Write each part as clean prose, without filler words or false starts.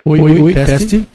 Oi, teste.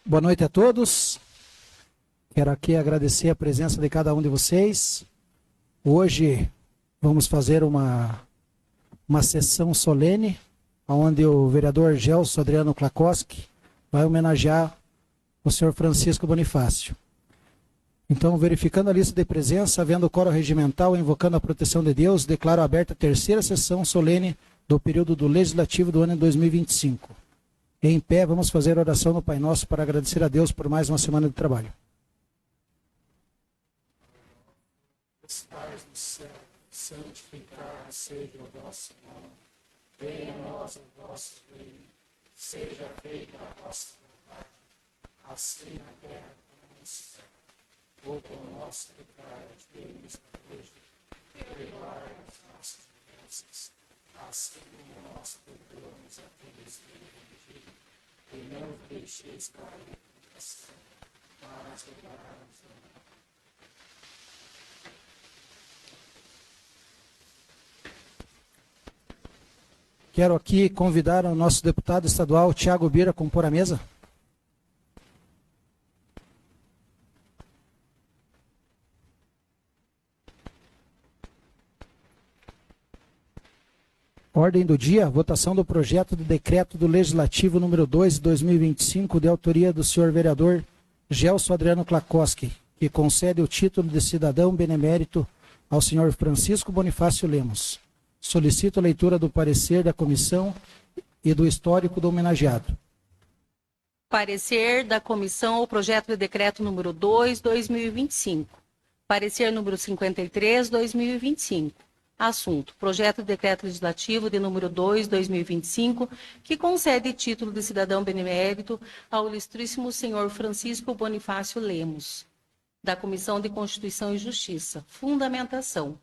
Boa noite a todos. Quero aqui agradecer a presença de cada um de vocês. Hoje vamos fazer uma sessão solene, onde o vereador Gelson Adriano Klakoski vai homenagear o senhor Francisco Bonifácio. Então, verificando a lista de presença, havendo o coro regimental, invocando a proteção de Deus, declaro aberta a terceira sessão solene do período do Legislativo do ano 2025. Em pé, vamos fazer a oração no Pai Nosso para agradecer a Deus por mais uma semana de trabalho. Estás no céu, santificado seja o vosso nome. Venha a nós o vosso reino. Seja feita a vossa vontade, assim na terra como no céu. O pão nosso de cada dia nos dai hoje. Perdoai as nossas ofensas, assim como nós perdoamos a aqueles que nos ofendem. E não deixeis cair em tentação, mas livrai-nos do mal. Quero aqui convidar o nosso deputado estadual, Thiago Bira, a compor a mesa. Ordem do dia, votação do projeto de decreto do Legislativo número 2 de 2025, de autoria do senhor vereador Gelson Adriano Klakoski, que concede o título de cidadão benemérito ao senhor Francisco Bonifácio Lemos. Solicito a leitura do parecer da comissão e do histórico do homenageado. Parecer da comissão ao projeto de decreto número 2, 2025. Parecer número 53, 2025. Assunto: projeto de decreto legislativo de número 2, 2025, que concede título de cidadão benemérito ao ilustríssimo senhor Francisco Bonifácio Lemos. Da Comissão de Constituição e Justiça. Fundamentação.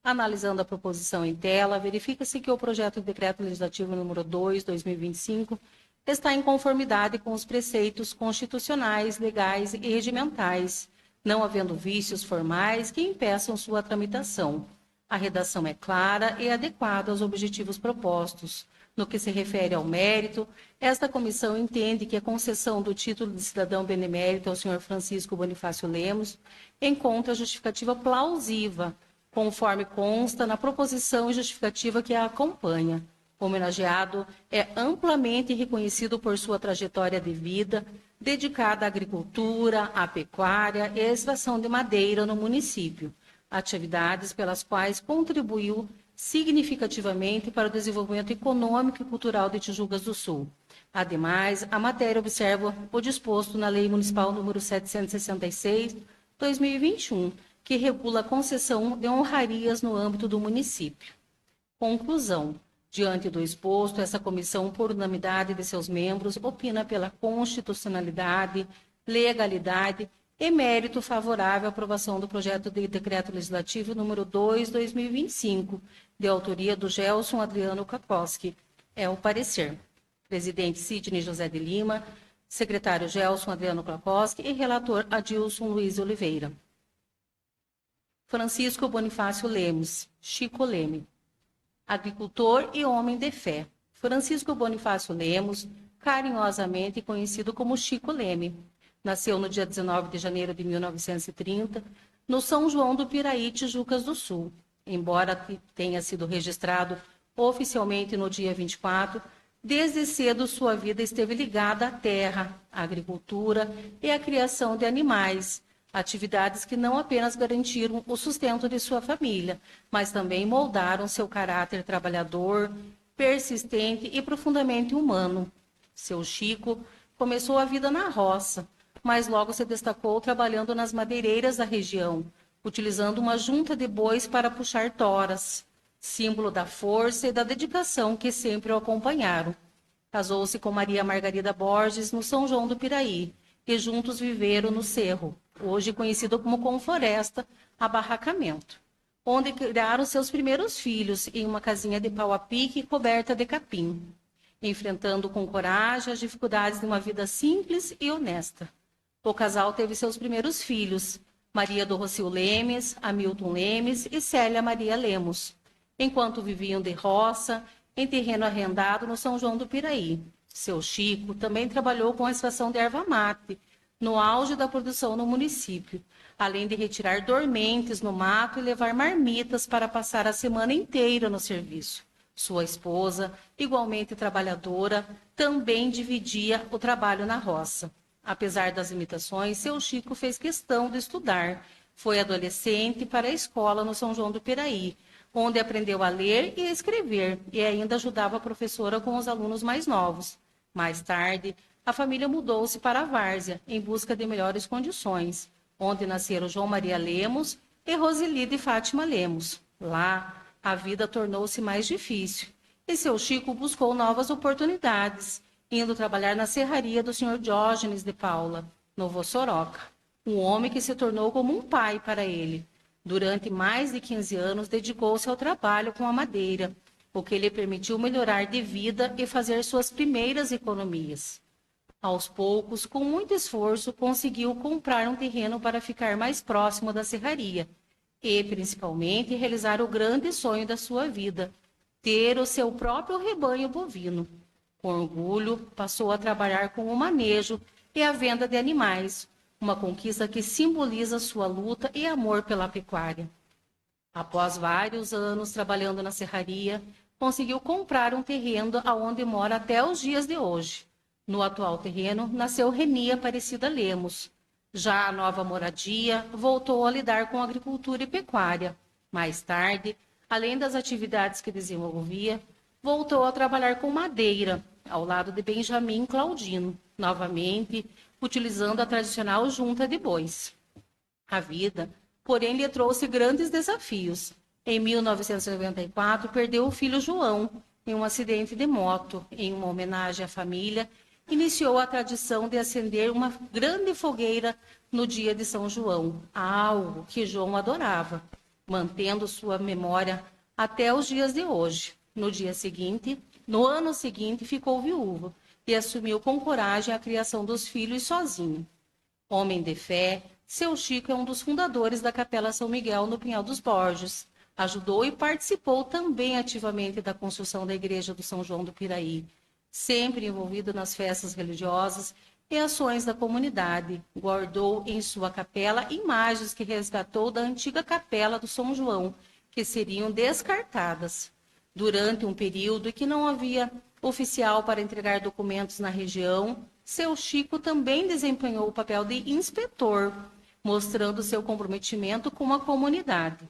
Analisando a proposição em tela, verifica-se que o projeto de decreto legislativo número 2, 2025, está em conformidade com os preceitos constitucionais, legais e regimentais, não havendo vícios formais que impeçam sua tramitação. A redação é clara e adequada aos objetivos propostos. No que se refere ao mérito, esta comissão entende que a concessão do título de cidadão benemérito ao senhor Francisco Bonifácio Lemos encontra justificativa plausível, conforme consta na proposição e justificativa que a acompanha. O homenageado é amplamente reconhecido por sua trajetória de vida, dedicada à agricultura, à pecuária e à extração de madeira no município, atividades pelas quais contribuiu significativamente para o desenvolvimento econômico e cultural de Tijucas do Sul. Ademais, a matéria observa o disposto na Lei Municipal número 766, 2021, que regula a concessão de honrarias no âmbito do município. Conclusão. Diante do exposto, essa comissão, por unanimidade de seus membros, opina pela constitucionalidade, legalidade e mérito favorável à aprovação do projeto de decreto legislativo número 2, 2025, de autoria do Gelson Adriano Klakoski. É o parecer. Presidente Sidney José de Lima, secretário Gelson Adriano Klakowski e relator Adilson Luiz Oliveira. Francisco Bonifácio Lemos, Chico Leme. Agricultor e homem de fé. Francisco Bonifácio Lemos, carinhosamente conhecido como Chico Leme, nasceu no dia 19 de janeiro de 1930, no São João do Piraí, Tijucas do Sul. Embora tenha sido registrado oficialmente no dia 24, desde cedo sua vida esteve ligada à terra, à agricultura e à criação de animais, atividades que não apenas garantiram o sustento de sua família, mas também moldaram seu caráter trabalhador, persistente e profundamente humano. Seu Chico começou a vida na roça, mas logo se destacou trabalhando nas madeireiras da região, utilizando uma junta de bois para puxar toras, símbolo da força e da dedicação que sempre o acompanharam. Casou-se com Maria Margarida Borges no São João do Piraí e juntos viveram no Cerro, hoje conhecido como Confloresta, abarracamento, onde criaram seus primeiros filhos em uma casinha de pau a pique coberta de capim, enfrentando com coragem as dificuldades de uma vida simples e honesta. O casal teve seus primeiros filhos, Maria do Rocio Lemes, Hamilton Lemes e Célia Maria Lemos, enquanto viviam de roça, em terreno arrendado no São João do Piraí. Seu Chico também trabalhou com a extração de erva mate, no auge da produção no município, além de retirar dormentes no mato e levar marmitas para passar a semana inteira no serviço. Sua esposa, igualmente trabalhadora, também dividia o trabalho na roça. Apesar das limitações, seu Chico fez questão de estudar. Foi adolescente para a escola no São João do Piraí, onde aprendeu a ler e a escrever e ainda ajudava a professora com os alunos mais novos. Mais tarde, a família mudou-se para a Várzea, em busca de melhores condições, onde nasceram João Maria Lemos e Rosilide Fátima Lemos. Lá, a vida tornou-se mais difícil e seu Chico buscou novas oportunidades, indo trabalhar na serraria do Sr. Diógenes de Paula, no Vossoroca, um homem que se tornou como um pai para ele. Durante mais de 15 anos, dedicou-se ao trabalho com a madeira, o que lhe permitiu melhorar de vida e fazer suas primeiras economias. Aos poucos, com muito esforço, conseguiu comprar um terreno para ficar mais próximo da serraria e, principalmente, realizar o grande sonho da sua vida, ter o seu próprio rebanho bovino. Com orgulho, passou a trabalhar com o manejo e a venda de animais, uma conquista que simboliza sua luta e amor pela pecuária. Após vários anos trabalhando na serraria, conseguiu comprar um terreno aonde mora até os dias de hoje. No atual terreno, nasceu Reni Aparecida Lemos. Já a nova moradia voltou a lidar com agricultura e pecuária. Mais tarde, além das atividades que desenvolvia, voltou a trabalhar com madeira, ao lado de Benjamin Claudino, novamente utilizando a tradicional junta de bois. A vida, porém, lhe trouxe grandes desafios. Em 1994, perdeu o filho João em um acidente de moto. Em uma homenagem à família, iniciou a tradição de acender uma grande fogueira no dia de São João, algo que João adorava, mantendo sua memória até os dias de hoje. No ano seguinte, ficou viúvo e assumiu com coragem a criação dos filhos sozinho. Homem de fé, seu Chico é um dos fundadores da Capela São Miguel no Pinhal dos Borges. Ajudou e participou também ativamente da construção da Igreja do São João do Piraí, sempre envolvido nas festas religiosas e ações da comunidade. Guardou em sua capela imagens que resgatou da antiga capela do São João, que seriam descartadas. Durante um período em que não havia oficial para entregar documentos na região, seu Chico também desempenhou o papel de inspetor, mostrando seu comprometimento com a comunidade.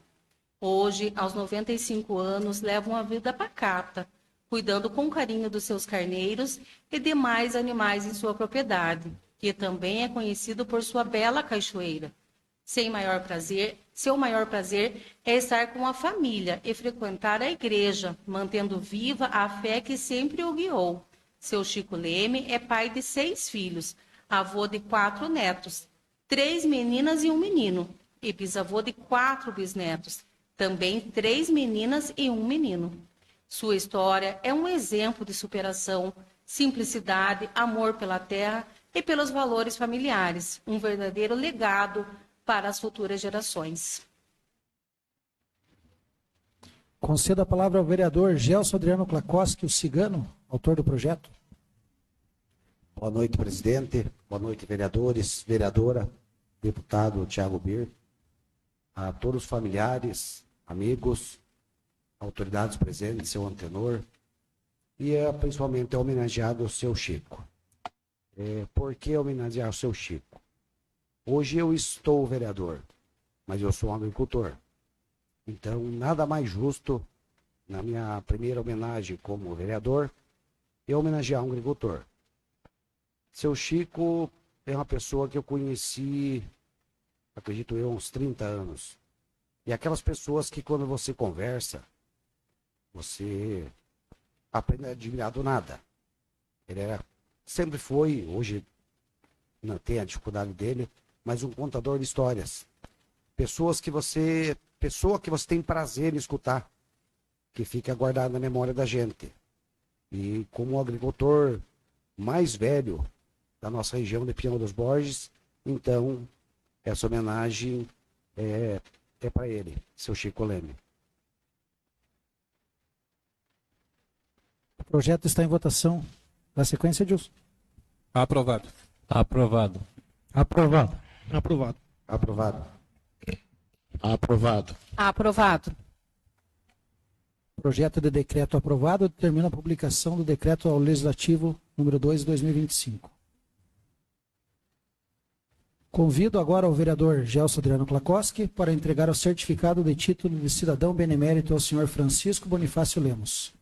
Hoje, aos 95 anos, leva uma vida pacata, cuidando com carinho dos seus carneiros e demais animais em sua propriedade, que também é conhecido por sua bela cachoeira. Seu maior prazer é estar com a família e frequentar a igreja, mantendo viva a fé que sempre o guiou. Seu Chico Leme é pai de 6 filhos, avô de 4 netos, 3 meninas e um menino, e bisavô de 4 bisnetos, também 3 meninas e um menino. Sua história é um exemplo de superação, simplicidade, amor pela terra e pelos valores familiares, um verdadeiro legado para as futuras gerações. Concedo a palavra ao vereador Gelson Adriano Klakoski, o cigano, autor do projeto. Boa noite, presidente. Boa noite, vereadores, vereadora, deputado Thiago Bir, a todos os familiares, amigos, autoridades presentes, seu antenor, e principalmente homenageado o seu Chico. Por que homenagear o seu Chico? Hoje eu estou vereador, mas eu sou um agricultor. Então, nada mais justo, na minha primeira homenagem como vereador, eu homenagear um agricultor. Seu Chico é uma pessoa que eu conheci, acredito eu, uns 30 anos. E aquelas pessoas que quando você conversa, você aprende a admirar do nada. Ele sempre foi, hoje não tem a dificuldade dele, mas um contador de histórias. Pessoa que você tem prazer em escutar, que fica guardada na memória da gente. E como agricultor mais velho da nossa região de Pinhal dos Borges, então essa homenagem é para ele, seu Chico Leme. O projeto está em votação. Na sequência, Edilson. Aprovado. Aprovado. Aprovado. Aprovado. Aprovado. Aprovado. Aprovado. Projeto de decreto aprovado, determina a publicação do decreto ao legislativo número 2 de 2025. Convido agora o vereador Gelson Adriano Klakoski para entregar o certificado de título de cidadão benemérito ao senhor Francisco Bonifácio Lemos.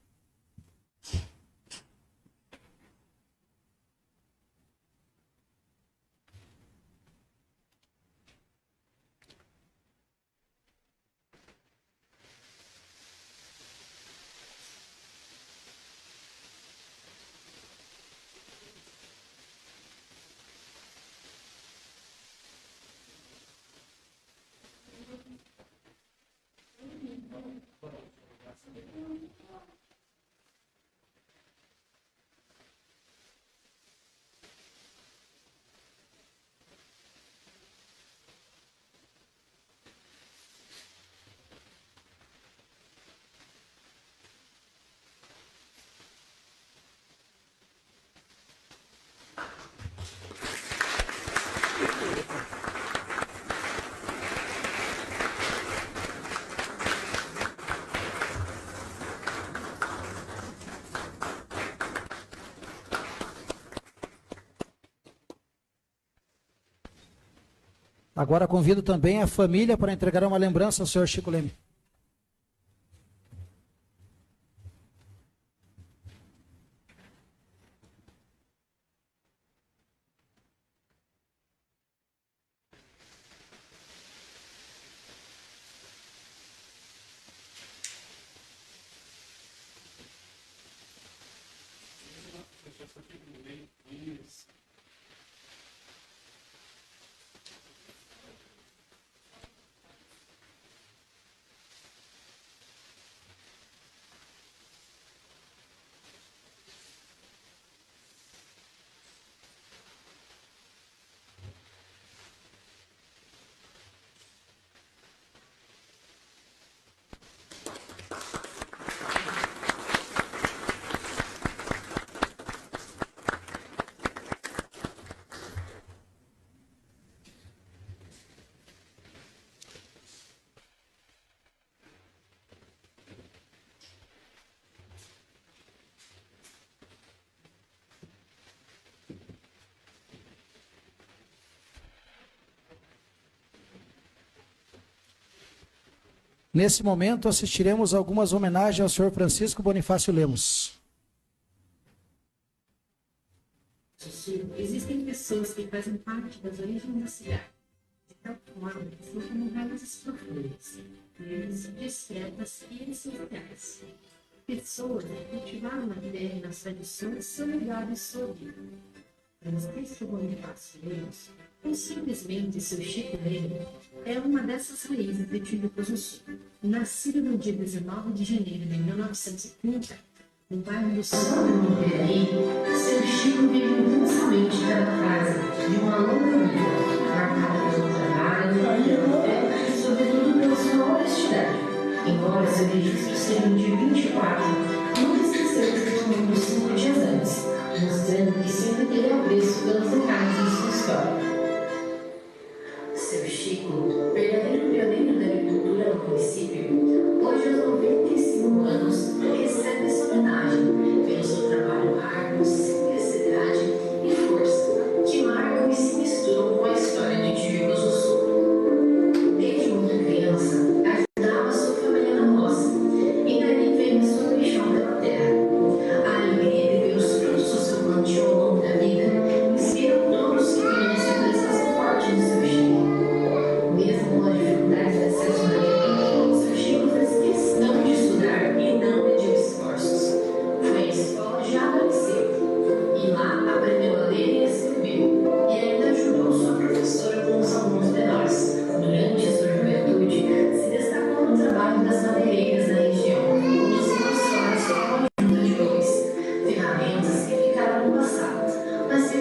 Agora convido também a família para entregar uma lembrança ao senhor Chico Leme. Nesse momento, assistiremos algumas homenagens ao senhor Francisco Bonifácio Lemos. Existem pessoas que fazem parte das origens da cidade, de tal forma que são como raízes profundas, discretas e essenciais. Pessoas que cultivaram na terra e nas tradições são ligadas à sua vida. Francisco Bonifácio Lemos, ou simplesmente seu Chico Leme, é uma dessas raízes de Tijucas do Sul. Nascido no dia 19 de janeiro de 1930, No bairro do Santo Monterrey, seu Chico vive intensamente cada fase de uma longa vida, marcada pelo trabalho, pela fé e, sobretudo, pela sua honestidade. Embora seu registro seja de 24, nunca esqueceu que foi número 5 dias antes, mostrando que sempre teve apreço pelos detalhes da sua história. Seu Chico, verdadeiro pioneiro da agricultura no município, hoje aos 95 anos, recebe essa homenagem pelo seu trabalho árduo, simplicidade e força, que marcam e se misturam com a história de Tigres do Sul. Desde muito criança, ajudava sua família na roça, e daí veio a sua paixão pela terra. A alegria de ver os frutos do seu plantio ao longo da vida inspiram todos que conhecem a presença forte do seu Chico. Mesmo com a dificuldade de acesso na língua, seu Chico fez questão de estudar e não mediu esforços. Foi à escola já adolescente e lá aprendeu a ler e escrever, e ainda ajudou sua professora com os alunos menores. Durante sua juventude, se destacou no trabalho das madeireiras da região, produzindo histórias com a ajuda de bois, ferramentas que ficaram no passado, mas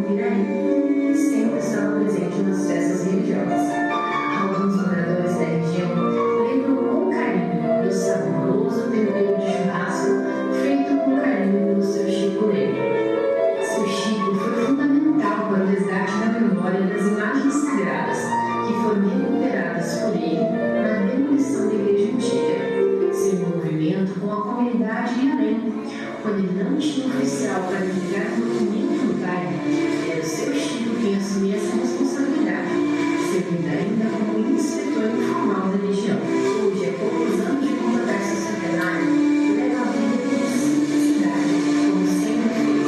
Piraí, que sempre estava presente nas festas religiosas. Alguns moradores da região lembram com carinho do saboroso tempero de churrasco feito com carinho pelo seu Chico Leme. Seu Chico foi fundamental para o resgate da memória das imagens sagradas que foram recuperadas por ele na demolição da igreja antiga. Seu envolvimento com a comunidade e além, quando ele não tinha oficial para entregar o documento no bairro, era o seu Chico quem assumia essa responsabilidade, servindo ainda como inspetor informal da região. Hoje, há poucos anos de completar seu centenário, leva a vida com simplicidade, como sempre fez.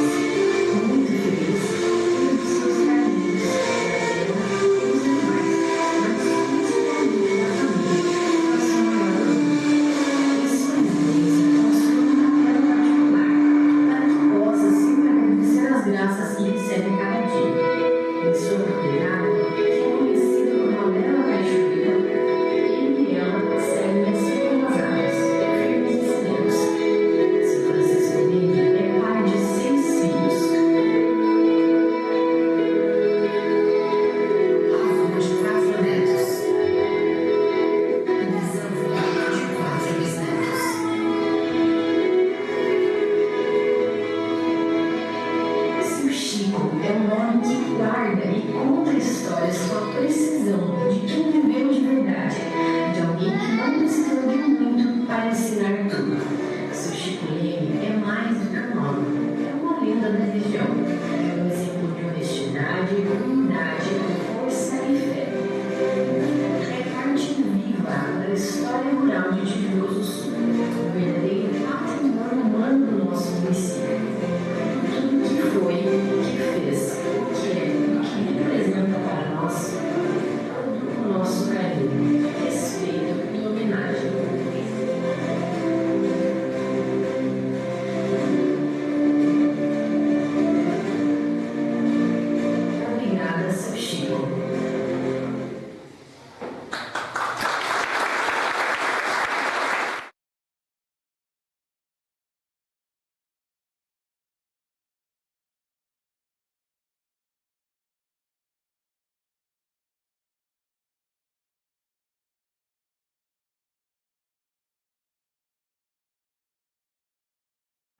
Muito feliz, cuida dos seus carinhos, da terra e dos animais, mas principalmente da família, que é o seu maior orgulho. Em sua empresa, construiu uma capela particular, para que possa sempre agradecer as graças que recebe a cada dia. Em sua propriedade, que é conhecida como uma bela cachoeira, ele e ela seguem assim como as águas, firmes e serenos. Seu Francisco Leme é pai de 6 filhos. Avô de 4 netos. Bisavô de 4 bisnetos. Seu Chico é um homem que guarda e conta histórias com a precisão de quem viveu de verdade, de alguém que não precisou de muito para ensinar tudo. Seu Chico Leme é mais do que um nome, é uma lenda da região, é um exemplo de honestidade, humildade, força e fé. É parte viva da história rural de Tijucas do Sul, um verdadeiro patrimônio humano do nosso município. Tudo que foi, o que fez, o que é, o que representa para nós, todo o nosso carinho, respeito e homenagem. Obrigada, seu Chico.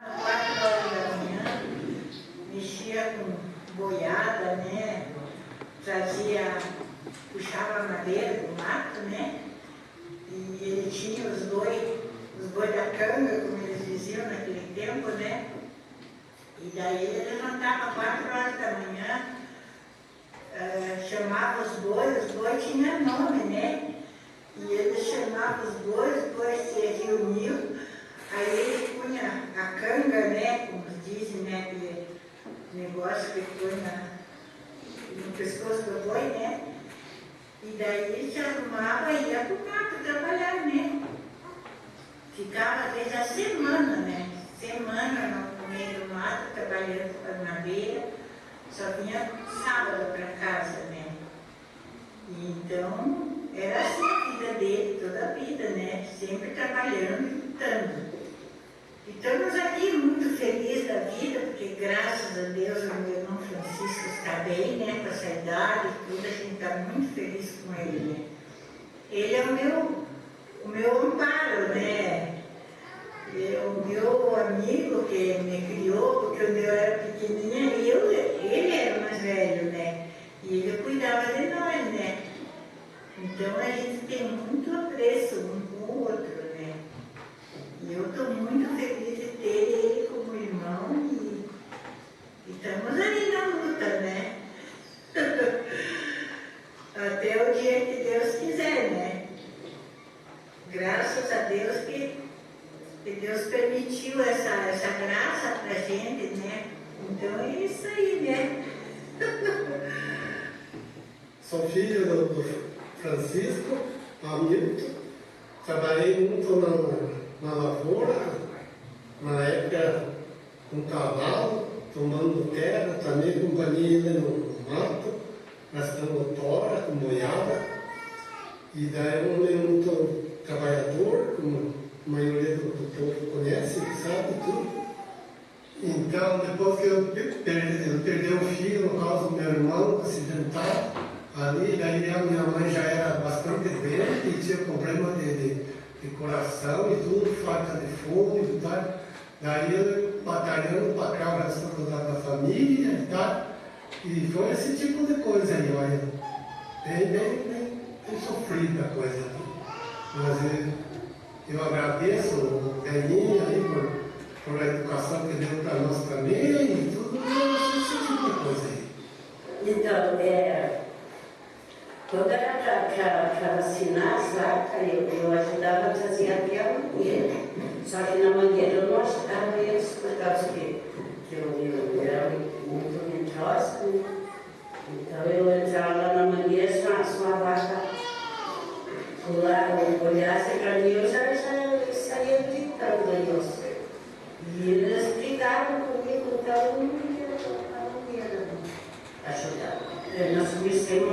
Às 4 horas da manhã, mexia com boiada, né? Puxava madeira do mato, né? E ele tinha os boi da canga, como eles diziam naquele tempo, né? E daí ele levantava às 4 horas da manhã, chamava os bois tinham nome, né? E ele chamava os bois se reuniam. Aí ele punha a canga, né, como dizem, né, aquele negócio que põe no pescoço do boi, né, e daí se arrumava e ia para o mato trabalhar, né. Ficava às vezes a semana, né, no meio do mato, trabalhando com a madeira, só vinha sábado para casa, né. E então, era assim a vida dele, toda a vida, né, sempre trabalhando e lutando. Estamos aqui muito felizes da vida, porque graças a Deus o meu irmão Francisco está bem, né, com essa idade e tudo, a gente está muito feliz com ele, né. Ele é o meu amparo, né, o meu amigo que me criou, porque quando eu era pequenininha, ele era mais velho, né, e ele cuidava de nós, né. Então a gente tem muito apreço um com o outro, né. E eu estou muito feliz de ter ele como irmão e estamos aí na luta, né? Até o dia que Deus quiser, né? Graças a Deus que Deus permitiu essa graça para a gente, né? Então é isso aí, né? Sou filho do Francisco, Hamilton, trabalhei muito na lavoura, na época com cavalo, tomando terra, também com panilha no mato, gastando tora, com boiada. E daí um homem muito trabalhador, como a maioria do povo conhece, sabe tudo. Então, depois que eu perdi o filho por causa e tal. Ali, daí a minha mãe já era bastante doente e tinha problema de coração e tudo, falta de fôlego e tal. Daí eu batalhando para cá o resto da família e tal. E foi esse tipo de coisa aí, olha. Bem sofrida a coisa aqui. Mas eu agradeço o velhinho aí por a educação que deu para nós também e tudo, esse tipo de coisa aí. Então, quando era para vacinar as vacas, eu ajudava a trazer até a mangueira. Só que na mangueira eu não ajudava eles por causa que eu era muito medrosa, né? Então eu entrava lá na mangueira, se uma vaca olhasse para mim, eu já saía gritando aí. E eles brigavam comigo, então eu não ia ajudar. Nós começamos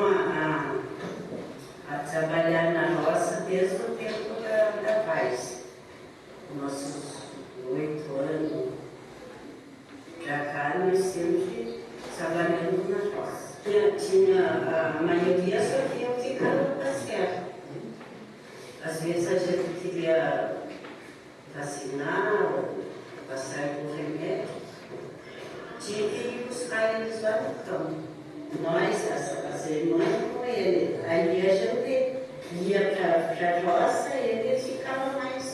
a trabalhar na roça desde o tempo da paz. Nossos 8 anos para cá, nós sempre trabalhando na roça. A maioria só tinha ficado para serra. Às vezes a gente queria vacinar, passar com remédio, tinha que ir buscar eles lá no campo. Nós, as irmãs com ele. Aí a gente ia para a roça e ele ficava mais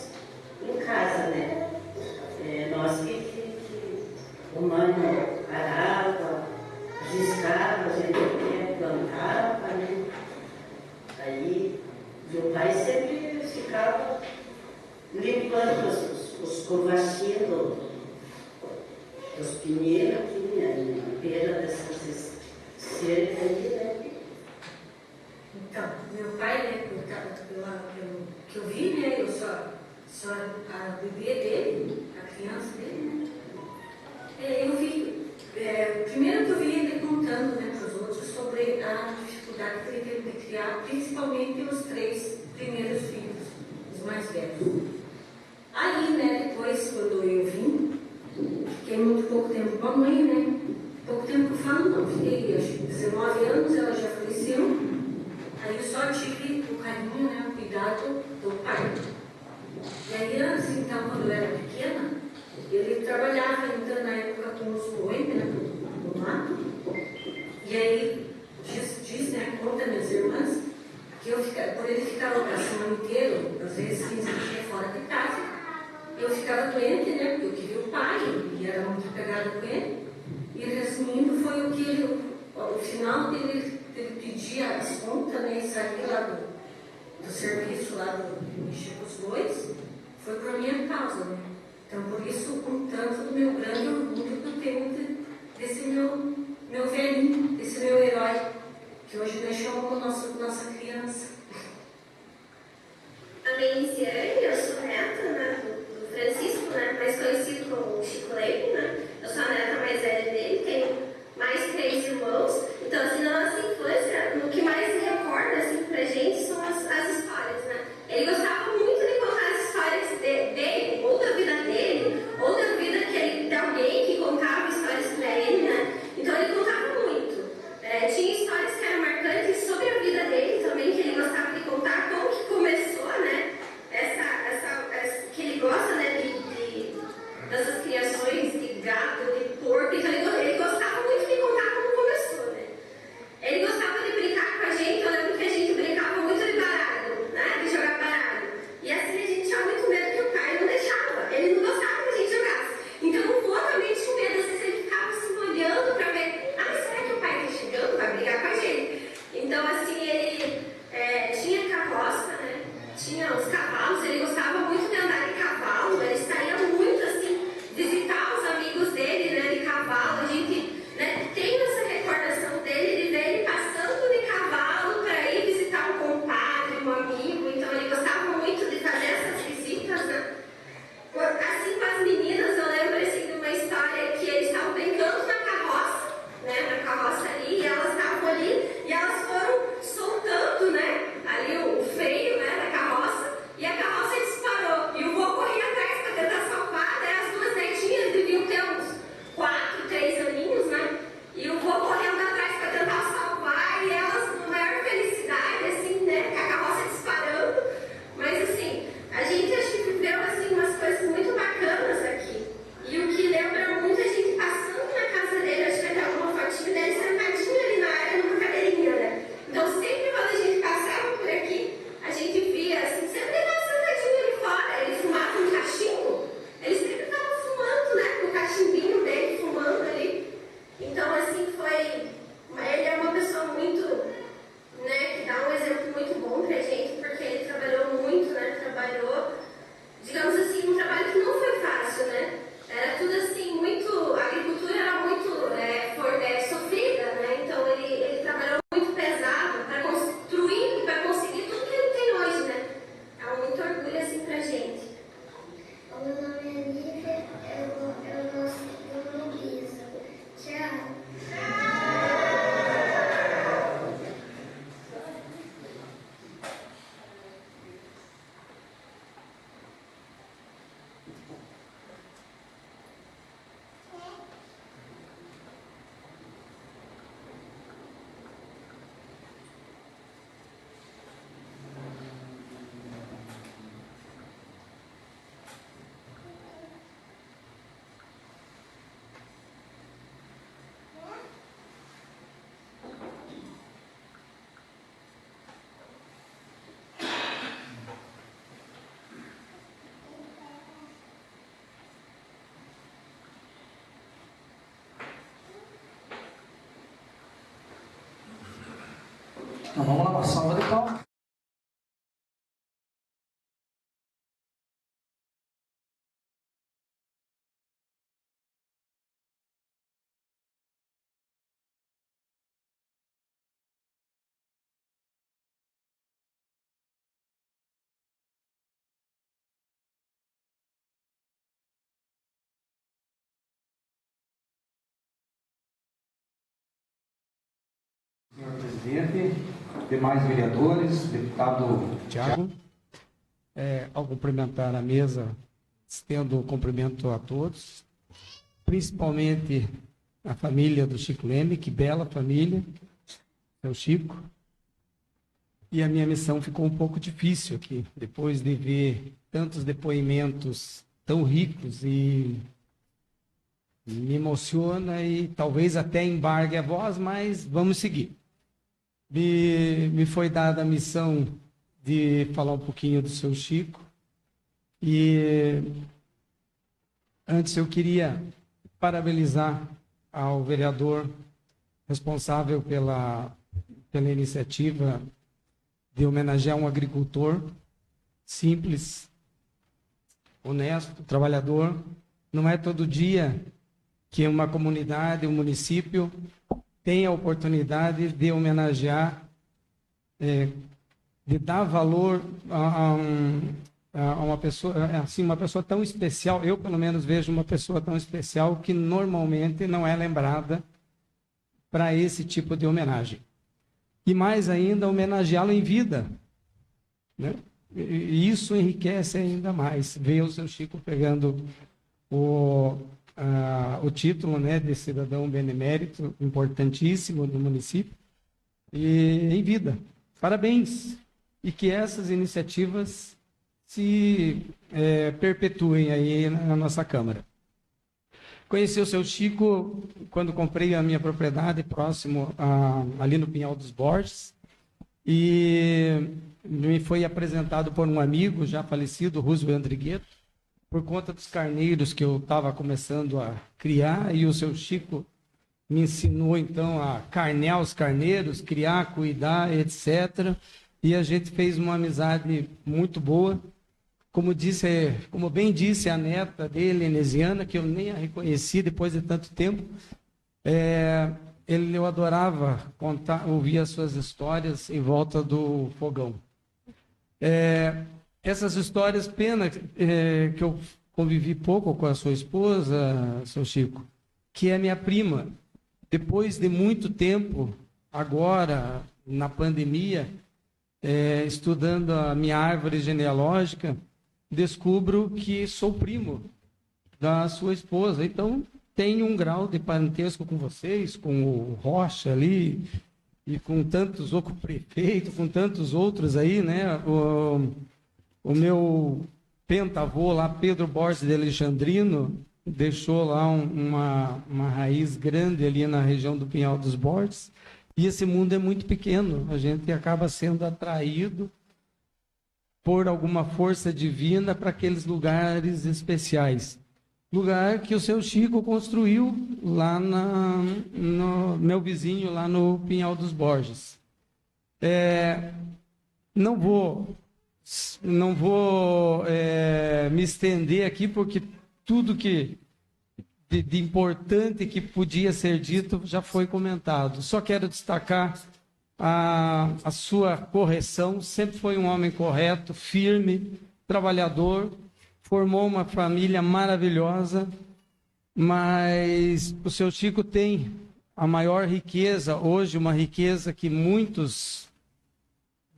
em casa, né? Nós que o mano arava, riscava, a gente plantava, né? Aí meu pai sempre ficava limpando os covachinhos dos pinheiros aqui, né? Na beira dessas cercas aí, né? Então, meu pai, né, que eu vi, né, eu só a bebê dele, a criança dele, né, eu vi, primeiro que eu vi ele contando, né, para os outros sobre a dificuldade que ele teve de criar, principalmente os 3 primeiros filhos, os mais velhos. Aí, né, depois, quando eu vim, fiquei muito pouco tempo com a mãe, né, pouco tempo que eu falo, não, fiquei, acho que 19 anos, ela já faleceu. Aí eu só tive o carinho, né, o cuidado do pai. E aí, antes, então, quando eu era pequena, ele trabalhava, então, na época com os bois, né, no mato. E aí, diz, né, conta minhas irmãs, que por ele ficar a semana inteira, às vezes 15 dias fora de casa, eu ficava doente, né, porque eu queria o pai, e era muito apegada com ele. E resumindo, foi o que o final dele pedia as contas, né, e sair lá do serviço, lá do mexer com os bois, foi por minha causa, né? Então, por isso, um tanto do meu grande orgulho que eu tenho desse meu velhinho, desse meu herói, que hoje nós chamamos nossa criança. A Meisiane, eu sou neta, né, do Francisco, né, mais conhecido como Chico Leite, né? Eu sou a neta mais velha dele, tenho mais 3 irmãos. Então, assim, na nossa infância, o que mais se recorda, assim, pra gente são as histórias, né? Ele gostava muito de contar as histórias dele, ou da vida dele, ou da vida de alguém que contava histórias pra ele, né? Então, ele contava muito. Tinha histórias que eram marcantes sobre a vida dele também, que ele gostava assim, ele é uma pessoa muito, né, que dá um exemplo muito bom pra gente, porque ele trabalhou muito, né, digamos assim, um trabalho que não foi fácil, né, era tudo assim, a agricultura era muito sofrida, né, então ele trabalhou muito pesado para construir e para conseguir tudo que ele tem hoje, né, é muito orgulho assim pra gente. O meu nome é Lívia, eu nasci no Luísa. Tchau. Então vamos lá, uma salva de palmas. Senhor presidente, demais vereadores, deputado Tiago, ao cumprimentar a mesa, estendo o cumprimento a todos, principalmente a família do Chico Leme, que bela família, seu Chico. E a minha missão ficou um pouco difícil aqui, depois de ver tantos depoimentos tão ricos e me emociona e talvez até embargue a voz, mas vamos seguir. Me foi dada a missão de falar um pouquinho do seu Chico. E antes eu queria parabenizar ao vereador responsável pela iniciativa de homenagear um agricultor simples, honesto, trabalhador. Não é todo dia que uma comunidade, um município tem a oportunidade de homenagear, de dar valor a uma pessoa, assim, uma pessoa tão especial. Eu, pelo menos, vejo uma pessoa tão especial que normalmente não é lembrada para esse tipo de homenagem. E mais ainda, homenageá-lo em vida, né? E isso enriquece ainda mais, ver o seu Chico pegando o título, né, de cidadão benemérito, importantíssimo do município, e em vida. Parabéns! E que essas iniciativas se perpetuem aí na nossa Câmara. Conheci o seu Chico quando comprei a minha propriedade próximo ali no Pinhal dos Borges, e me foi apresentado por um amigo já falecido, Roosevelt Andrigueto, por conta dos carneiros que eu estava começando a criar, e o seu Chico me ensinou então a carnear os carneiros, criar, cuidar, etc. E a gente fez uma amizade muito boa. Como bem disse a neta dele, Enesiana, que eu nem a reconheci depois de tanto tempo, eu adorava ouvir as suas histórias em volta do fogão. Essas histórias, pena que eu convivi pouco com a sua esposa, seu Chico, que é minha prima. Depois de muito tempo, agora, na pandemia, estudando a minha árvore genealógica, descubro que sou primo da sua esposa. Então, tenho um grau de parentesco com vocês, com o Rocha ali, e com tantos outros, com o prefeito, com tantos outros aí, né? O meu pentavô lá, Pedro Borges de Alexandrino, deixou lá uma raiz grande ali na região do Pinhal dos Borges. E esse mundo é muito pequeno, a gente acaba sendo atraído por alguma força divina para aqueles lugares especiais. lugar que o seu Chico construiu lá no meu vizinho, lá no Pinhal dos Borges. Não vou me estender aqui, porque tudo que de importante que podia ser dito já foi comentado. Só quero destacar a sua correção. Sempre foi um homem correto, firme, trabalhador, formou uma família maravilhosa, mas o seu Chico tem a maior riqueza hoje, uma riqueza que muitos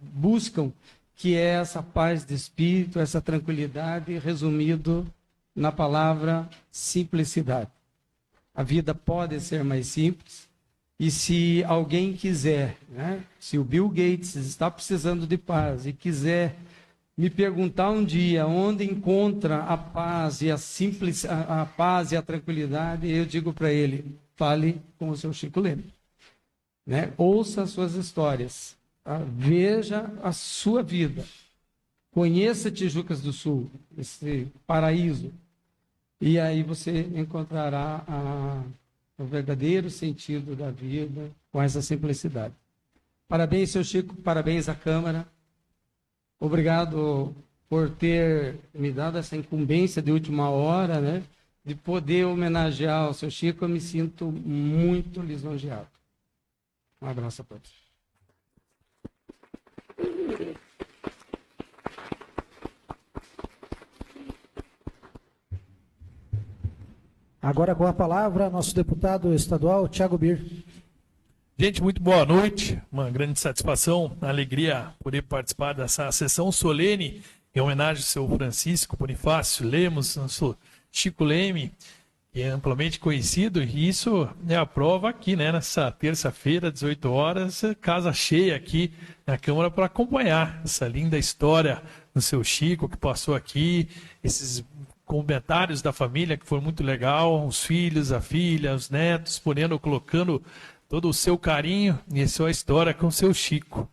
buscam, que é essa paz de espírito, essa tranquilidade, resumido na palavra simplicidade. A vida pode ser mais simples, e se alguém quiser, né, se o Bill Gates está precisando de paz e quiser me perguntar um dia onde encontra a paz e a paz e a tranquilidade, eu digo para ele: fale com o seu Chico Leme, né? Ouça as suas histórias, tá? Veja a sua vida, conheça Tijucas do Sul, esse paraíso, e aí você encontrará o verdadeiro sentido da vida com essa simplicidade. Parabéns, seu Chico, parabéns à Câmara. Obrigado por ter me dado essa incumbência de última hora, né, de poder homenagear o seu Chico. Eu me sinto muito lisonjeado. Um abraço a todos. Agora com a palavra, nosso deputado estadual, Thiago Bir. Gente, muito boa noite. Uma grande satisfação, alegria poder participar dessa sessão solene em homenagem ao seu Francisco Bonifácio Lemos, nosso Chico Leme, que é amplamente conhecido. E isso é a prova aqui, né? Nessa terça-feira, 18 horas, casa cheia aqui na Câmara para acompanhar essa linda história do seu Chico, que passou aqui, esses comentários da família, que foi muito legal, os filhos, a filha, os netos, colocando todo o seu carinho e a sua história com o seu Chico.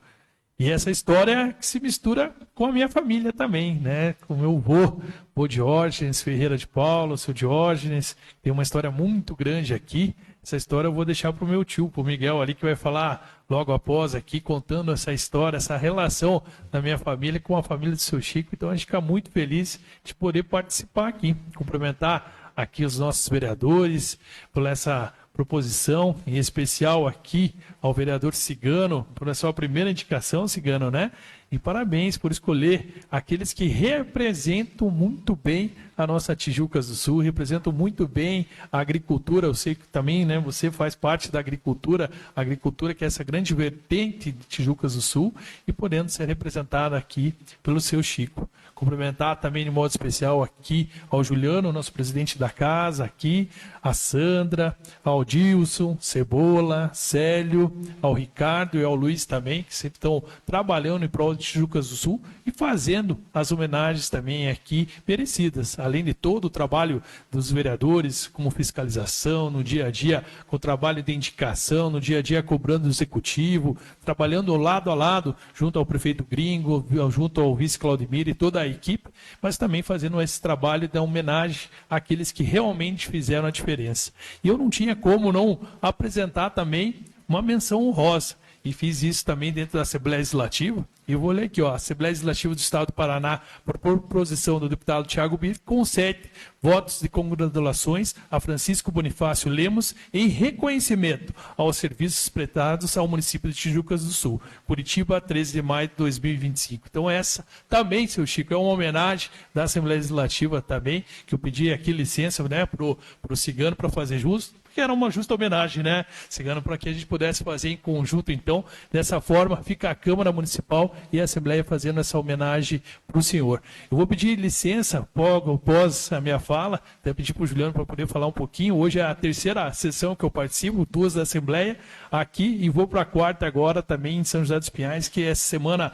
E essa história que se mistura com a minha família também, né? Com o meu vô Diógenes Ferreira de Paulo, o seu Diógenes, tem uma história muito grande aqui. Essa história eu vou deixar para o meu tio, para o Miguel ali, que vai falar logo após aqui, contando essa história, essa relação da minha família com a família do seu Chico. Então a gente fica muito feliz de poder participar aqui, cumprimentar aqui os nossos vereadores por essa proposição, em especial aqui ao vereador Cigano, por essa sua primeira indicação, Cigano, né? E parabéns por escolher aqueles que representam muito bem a nossa Tijucas do Sul, representam muito bem a agricultura. Eu sei que também, né, você faz parte da agricultura, a agricultura que é essa grande vertente de Tijucas do Sul, e podendo ser representada aqui pelo seu Chico. Cumprimentar também de modo especial aqui ao Juliano, nosso presidente da casa, aqui, a Sandra, ao Dilson, Cebola, Célio, ao Ricardo e ao Luiz também, que sempre estão trabalhando em prol de Tijucas do Sul e fazendo as homenagens também aqui merecidas, além de todo o trabalho dos vereadores, como fiscalização, no dia a dia, com o trabalho de indicação, no dia a dia cobrando o executivo, trabalhando lado a lado, junto ao prefeito Gringo, junto ao vice Claudemir e toda a equipe, mas também fazendo esse trabalho de homenagem àqueles que realmente fizeram a diferença. E eu não tinha como não apresentar também uma menção honrosa, e fiz isso também dentro da Assembleia Legislativa. E eu vou ler aqui, ó, Assembleia Legislativa do Estado do Paraná, por proposição do deputado Thiago Bir, concede votos de congratulações a Francisco Bonifácio Lemos em reconhecimento aos serviços prestados ao município de Tijucas do Sul, Curitiba, 13 de maio de 2025. Então essa também, seu Chico, é uma homenagem da Assembleia Legislativa também, que eu pedi aqui licença, né, pro Cigano para fazer justo, que era uma justa homenagem, né, Cigano, para que a gente pudesse fazer em conjunto. Então, dessa forma, fica a Câmara Municipal e a Assembleia fazendo essa homenagem para o senhor. Eu vou pedir licença, após a minha fala, até pedir para o Juliano para poder falar um pouquinho. Hoje é a terceira sessão que eu participo, 2 da Assembleia aqui, e vou para a 4ª agora também em São José dos Pinhais, que é semana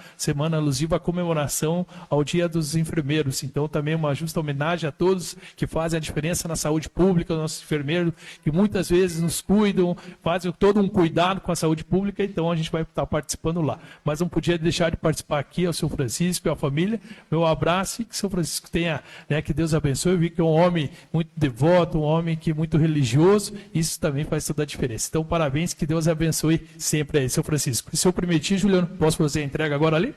alusiva à comemoração ao Dia dos Enfermeiros. Então, também uma justa homenagem a todos que fazem a diferença na saúde pública, nossos enfermeiros, que muito muitas vezes nos cuidam, fazem todo um cuidado com a saúde pública, então a gente vai estar participando lá. Mas não podia deixar de participar aqui, ao seu Francisco e à família. Meu abraço e que o seu Francisco tenha, né, que Deus abençoe. Eu vi que é um homem muito devoto, um homem que é muito religioso, isso também faz toda a diferença. Então, parabéns, que Deus abençoe sempre aí, seu Francisco. E se eu permitir, Juliano, posso fazer a entrega agora ali?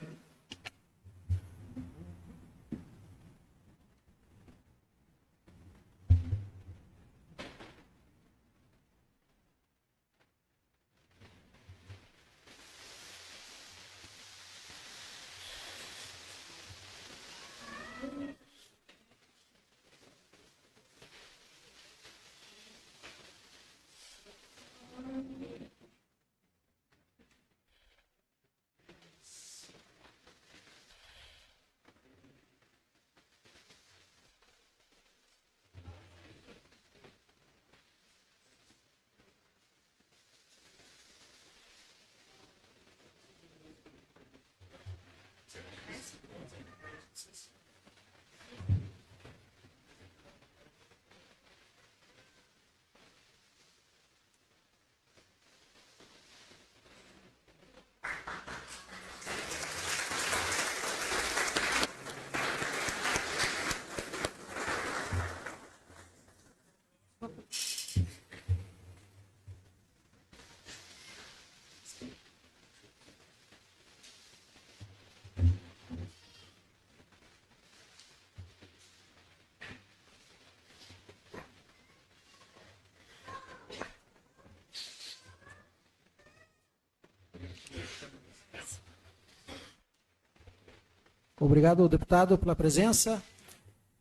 Obrigado, deputado, pela presença.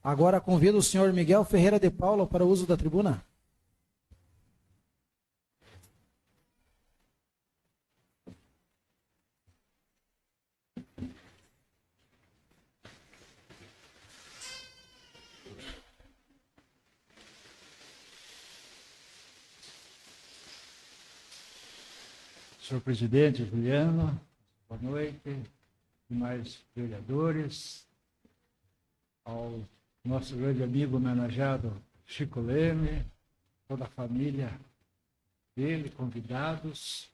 Agora convido o senhor Miguel Ferreira de Paula para o uso da tribuna. Senhor presidente Juliano, boa noite, demais vereadores, ao nosso grande amigo homenageado Chico Leme, toda a família dele, convidados.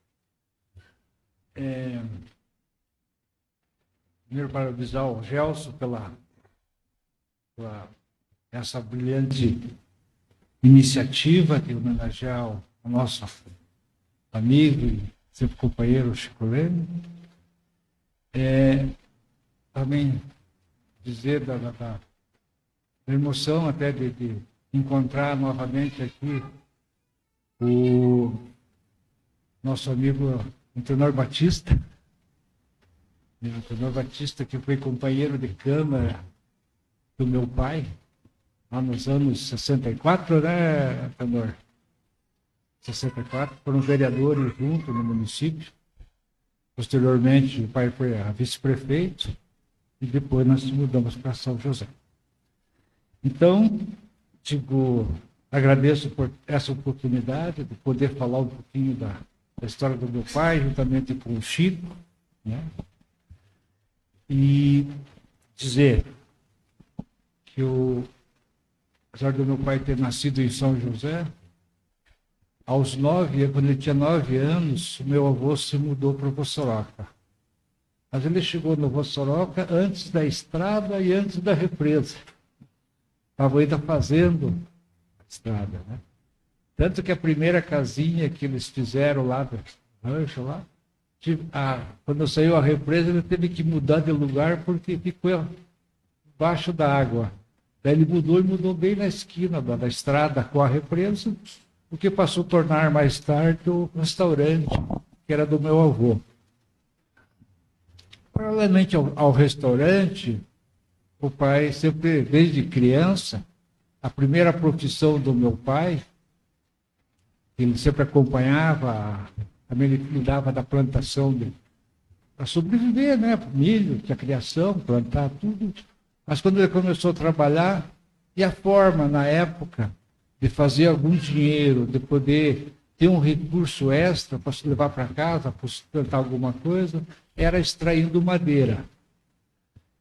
Primeiro parabenizar o Gelson pela essa brilhante iniciativa de homenagear o nosso amigo e sempre companheiro Chico Leme. Também dizer da emoção até de encontrar novamente aqui o nosso amigo Antenor Batista, que foi companheiro de câmara do meu pai, lá nos anos 64, né, Antenor? 64, foram vereadores juntos no município. Posteriormente, o pai foi a vice-prefeito e depois nós mudamos para São José. Então, agradeço por essa oportunidade de poder falar um pouquinho da história do meu pai, juntamente com o Chico, né? E dizer que, apesar do meu pai ter nascido em São José, quando ele tinha 9 anos, o meu avô se mudou para Vossoroca. Mas ele chegou no Vossoroca antes da estrada e antes da represa. Estava ainda fazendo a estrada, né? Tanto que a primeira casinha que eles fizeram lá do rancho, quando saiu a represa, ele teve que mudar de lugar porque ficou embaixo da água. Daí ele mudou bem na esquina da estrada com a represa, o que passou a tornar mais tarde o restaurante, que era do meu avô. Paralelamente ao restaurante, o pai sempre, desde criança, a primeira profissão do meu pai, ele sempre acompanhava, também ele cuidava da plantação para sobreviver, né? Milho, tinha criação, plantar tudo. Mas quando ele começou a trabalhar, e a forma, na época, de fazer algum dinheiro, de poder ter um recurso extra para se levar para casa, para sustentar alguma coisa, era extraindo madeira.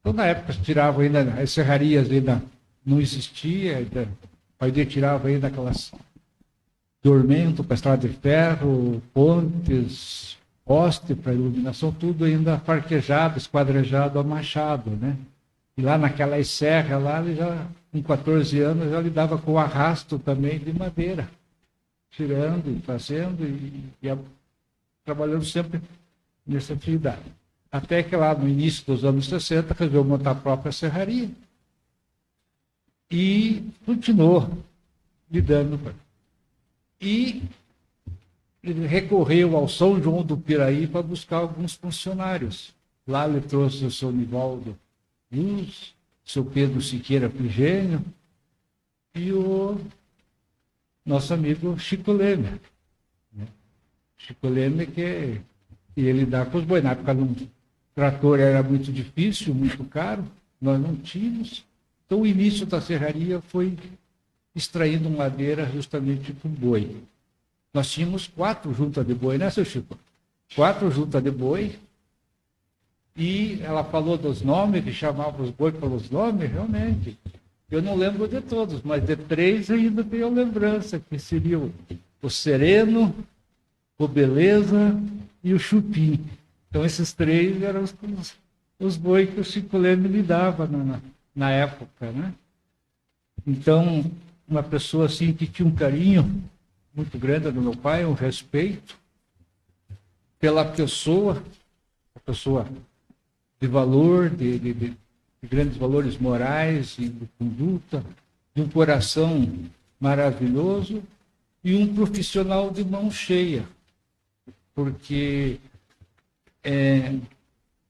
Então, na época, tirava ainda, as serrarias ainda não existiam, o pai dele tirava ainda aquelas dormento para estrada de ferro, pontes, poste para iluminação, tudo ainda farquejado, esquadrejado a machado, né? E lá naquelas serras, lá ele já, com 14 anos, já lidava com o arrasto também de madeira, tirando e fazendo e trabalhando sempre nessa atividade. Até que lá no início dos anos 60, resolveu montar a própria serraria e continuou lidando. E ele recorreu ao São João do Piraí para buscar alguns funcionários. Lá ele trouxe o seu Nivaldo Luz, o seu Pedro Siqueira Frigênio e o nosso amigo Chico Leme. Chico Leme que ia lidar com os bois. Na época o trator era muito difícil, muito caro, nós não tínhamos. Então o início da serraria foi extraindo madeira justamente com boi. Nós tínhamos 4 juntas de boi, né, seu Chico? 4 juntas de boi. E ela falou dos nomes, que chamava os boi pelos nomes, realmente. Eu não lembro de todos, mas de 3 ainda tenho lembrança, que seriam o Sereno, o Beleza e o Chupim. Então esses 3 eram os boi que o Chico Leme lidava na época, né? Então, uma pessoa assim que tinha um carinho muito grande do meu pai, um respeito pela pessoa, a pessoa de valor, de grandes valores morais e de conduta, de um coração maravilhoso e um profissional de mão cheia, porque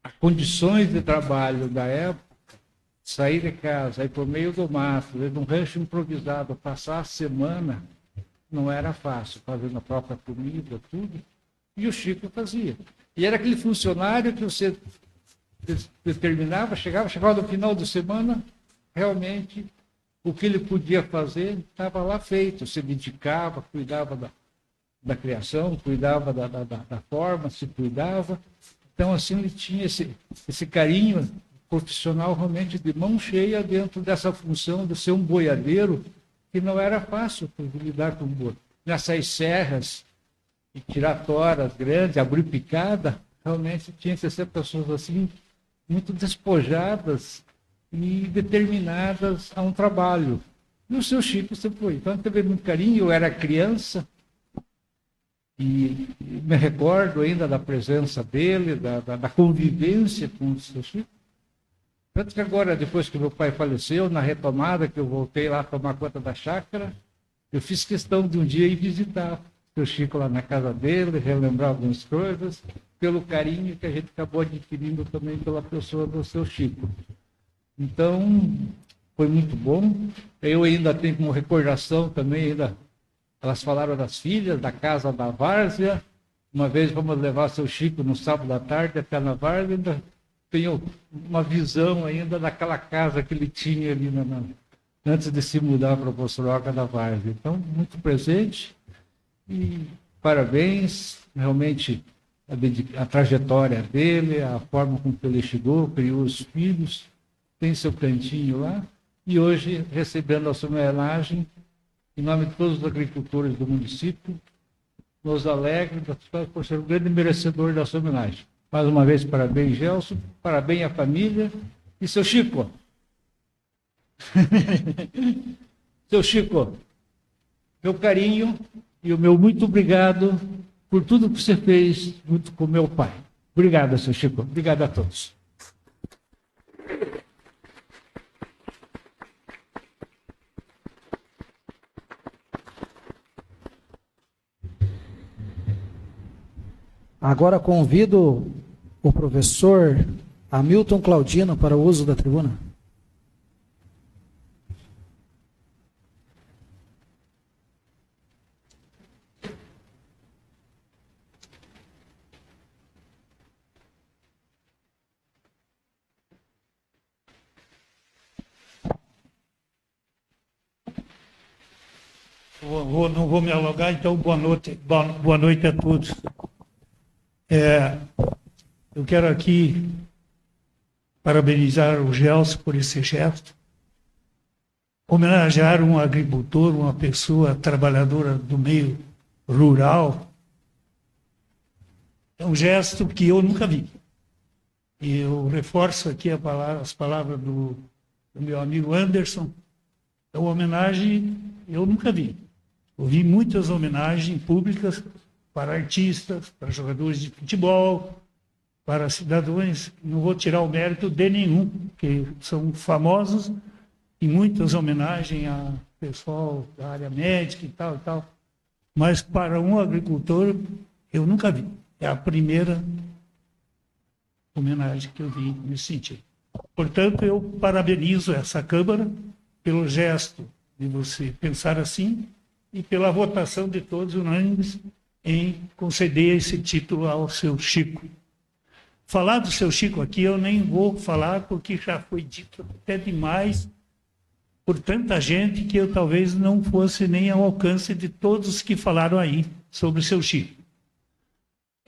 as condições de trabalho da época, sair de casa, ir por meio do mato, ir num rancho improvisado, passar a semana, não era fácil, fazendo a própria comida, tudo. E o Chico fazia. E era aquele funcionário que você determinava, chegava no final de semana, realmente o que ele podia fazer estava lá feito. Se dedicava, cuidava da criação, cuidava da forma, se cuidava. Então, assim, ele tinha esse carinho profissional realmente de mão cheia dentro dessa função de ser um boiadeiro, que não era fácil lidar com boi. Nessas serras, e tirar toras grandes, abrir picada, realmente tinha que ser pessoas assim, muito despojadas e determinadas a um trabalho. E o seu Chico sempre foi. Então, teve muito carinho, eu era criança, e me recordo ainda da presença dele, da convivência com o seu Chico. Tanto que agora, depois que meu pai faleceu, na retomada, que eu voltei lá a tomar conta da chácara, eu fiz questão de um dia ir visitar o seu Chico lá na casa dele, relembrar algumas coisas, pelo carinho que a gente acabou adquirindo também pela pessoa do seu Chico. Então, foi muito bom. Eu ainda tenho como recordação também, elas falaram das filhas, da casa da Várzea. Uma vez vamos levar seu Chico no sábado à tarde até na Várzea, ainda tenho uma visão ainda daquela casa que ele tinha ali antes de se mudar para Bossoroca da Várzea. Então, muito presente e parabéns, realmente a trajetória dele, a forma como ele chegou, criou os filhos, tem seu cantinho lá, e hoje recebendo a sua homenagem, em nome de todos os agricultores do município, nos alegra por ser um grande merecedor da sua homenagem. Mais uma vez, parabéns, Gelson, parabéns à família. E seu Chico? Seu Chico, meu carinho e o meu muito obrigado por tudo que você fez junto com meu pai. Obrigado, seu Chico. Obrigado a todos. Agora convido o professor Hamilton Claudino para o uso da tribuna. Não vou me alongar, então boa noite a todos. Eu quero aqui parabenizar o Gelson por esse gesto, homenagear um agricultor, uma pessoa trabalhadora do meio rural, é um gesto que eu nunca vi. E eu reforço aqui as palavras do meu amigo Anderson. É uma homenagem que eu nunca vi. Ouvi muitas homenagens públicas para artistas, para jogadores de futebol, para cidadãos. Não vou tirar o mérito de nenhum, que são famosos, e muitas homenagens a pessoal da área médica e tal, e tal. Mas para um agricultor, eu nunca vi. É a primeira homenagem que eu vi nesse sentido. Portanto, eu parabenizo essa Câmara pelo gesto de você pensar assim e pela votação de todos unânimes em conceder esse título ao seu Chico. Falar do seu Chico aqui eu nem vou falar, porque já foi dito até demais por tanta gente que eu talvez não fosse nem ao alcance de todos que falaram aí sobre o seu Chico.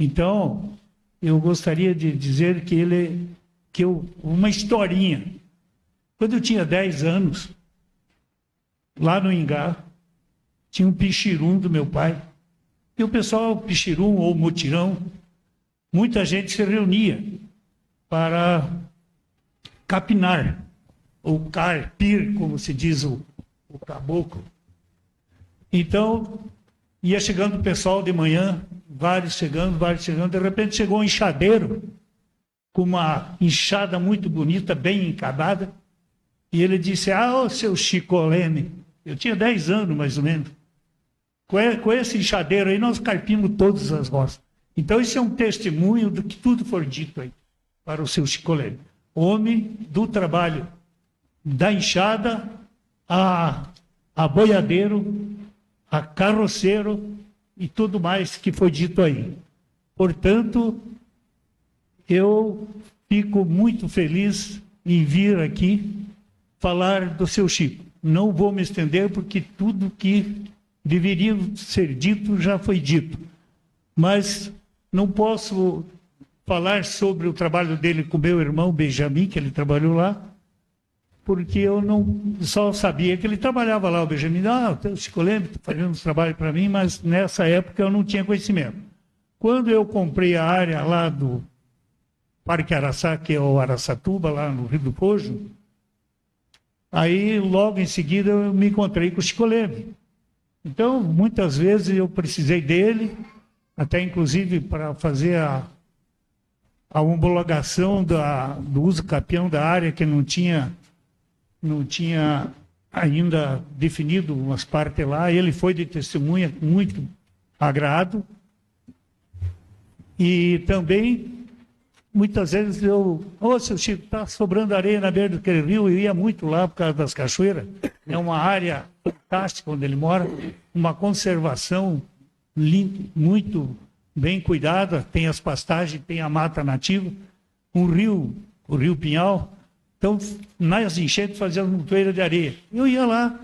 Então, eu gostaria de dizer uma historinha. Quando eu tinha 10 anos, lá no Ingá, tinha um pichirum do meu pai. E o pessoal, pichirum ou mutirão, muita gente se reunia para capinar, ou carpir, como se diz o caboclo. Então, ia chegando o pessoal de manhã, vários chegando, de repente chegou um enxadeiro, com uma enxada muito bonita, bem encabada, e ele disse: ô seu Chico Leme, eu tinha 10 anos mais ou menos, com esse enxadeiro aí nós carpimos todas as roças. Então isso é um testemunho do que tudo for dito aí para o seu Chico Leme, homem do trabalho, da enxada a boiadeiro, a carroceiro e tudo mais que foi dito aí. Portanto, eu fico muito feliz em vir aqui falar do seu Chico. Não vou me estender, porque tudo que deveria ser dito já foi dito. Mas não posso falar sobre o trabalho dele com meu irmão Benjamin, que ele trabalhou lá, porque eu não só sabia que ele trabalhava lá, o Benjamin. O Chico Leme está fazendo esse trabalho para mim, mas nessa época eu não tinha conhecimento. Quando eu comprei a área lá do Parque Araçá, que é o Araçatuba, lá no Rio do Pojo, aí logo em seguida eu me encontrei com o Chico Leme. Então, muitas vezes eu precisei dele, até inclusive para fazer a homologação do uso capião da área, que não tinha ainda definido umas partes lá. Ele foi de testemunha com muito agrado. E também, muitas vezes seu Chico, está sobrando areia na beira daquele rio. Eu ia muito lá por causa das cachoeiras. É uma área fantástica onde ele mora, uma conservação muito bem cuidada, tem as pastagens, tem a mata nativa, o rio Pinhal. Então, nas enchentes fazia montoeira de areia. Eu ia lá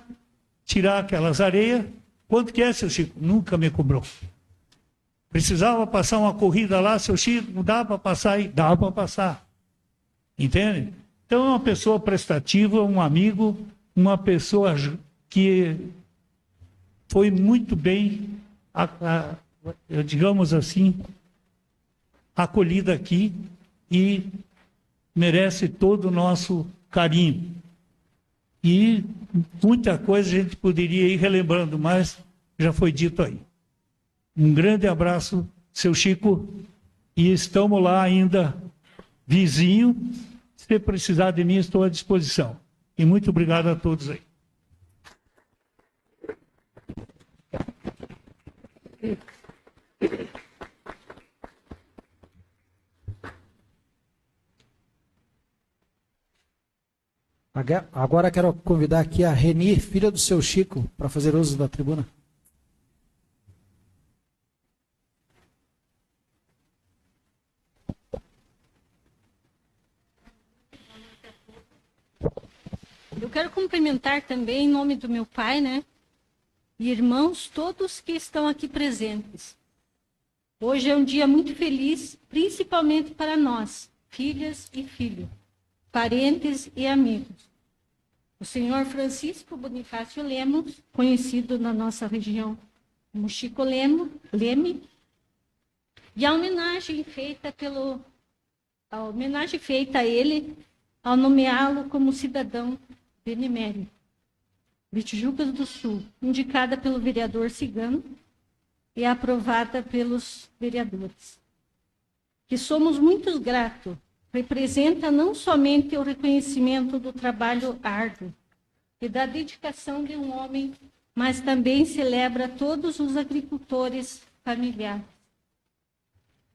tirar aquelas areias. Quanto que é, seu Chico? Nunca me cobrou. Precisava passar uma corrida lá, seu Chico, não dá para passar aí? Dá para passar. Entende? Então, é uma pessoa prestativa, um amigo, uma pessoa que foi muito bem, digamos assim, acolhida aqui e merece todo o nosso carinho. E muita coisa a gente poderia ir relembrando, mas já foi dito aí. Um grande abraço, seu Chico, e estamos lá ainda vizinho. Se precisar de mim, estou à disposição. E muito obrigado a todos aí. Agora quero convidar aqui a Reni, filha do seu Chico, para fazer uso da tribuna. Eu quero cumprimentar também em nome do meu pai, né? E irmãos, todos que estão aqui presentes. Hoje é um dia muito feliz, principalmente para nós, filhas e filhos, parentes e amigos. o senhor Francisco Bonifácio Lemos, conhecido na nossa região como Chico Leme, e a homenagem feita a ele ao nomeá-lo como cidadão benemérito de Tijucas do Sul, indicada pelo vereador Cigano e aprovada pelos vereadores. Que somos muito gratos, representa não somente o reconhecimento do trabalho árduo e da dedicação de um homem, mas também celebra todos os agricultores familiares,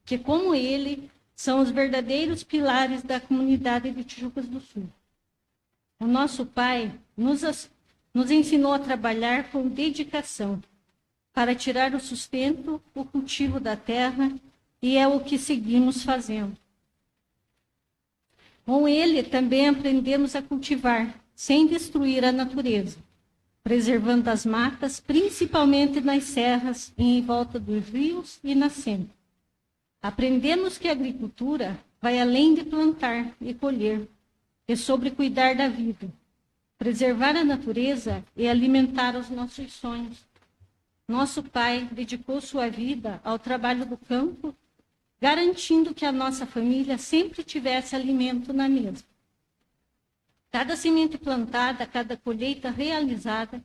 que, como ele, são os verdadeiros pilares da comunidade de Tijucas do Sul. O nosso pai nos ensinou a trabalhar com dedicação para tirar o sustento, o cultivo da terra, e é o que seguimos fazendo. Com ele também aprendemos a cultivar, sem destruir a natureza, preservando as matas, principalmente nas serras e em volta dos rios e nascentes. Aprendemos que a agricultura vai além de plantar e colher, é sobre cuidar da vida, preservar a natureza e alimentar os nossos sonhos. Nosso pai dedicou sua vida ao trabalho do campo, garantindo que a nossa família sempre tivesse alimento na mesa. Cada semente plantada, cada colheita realizada,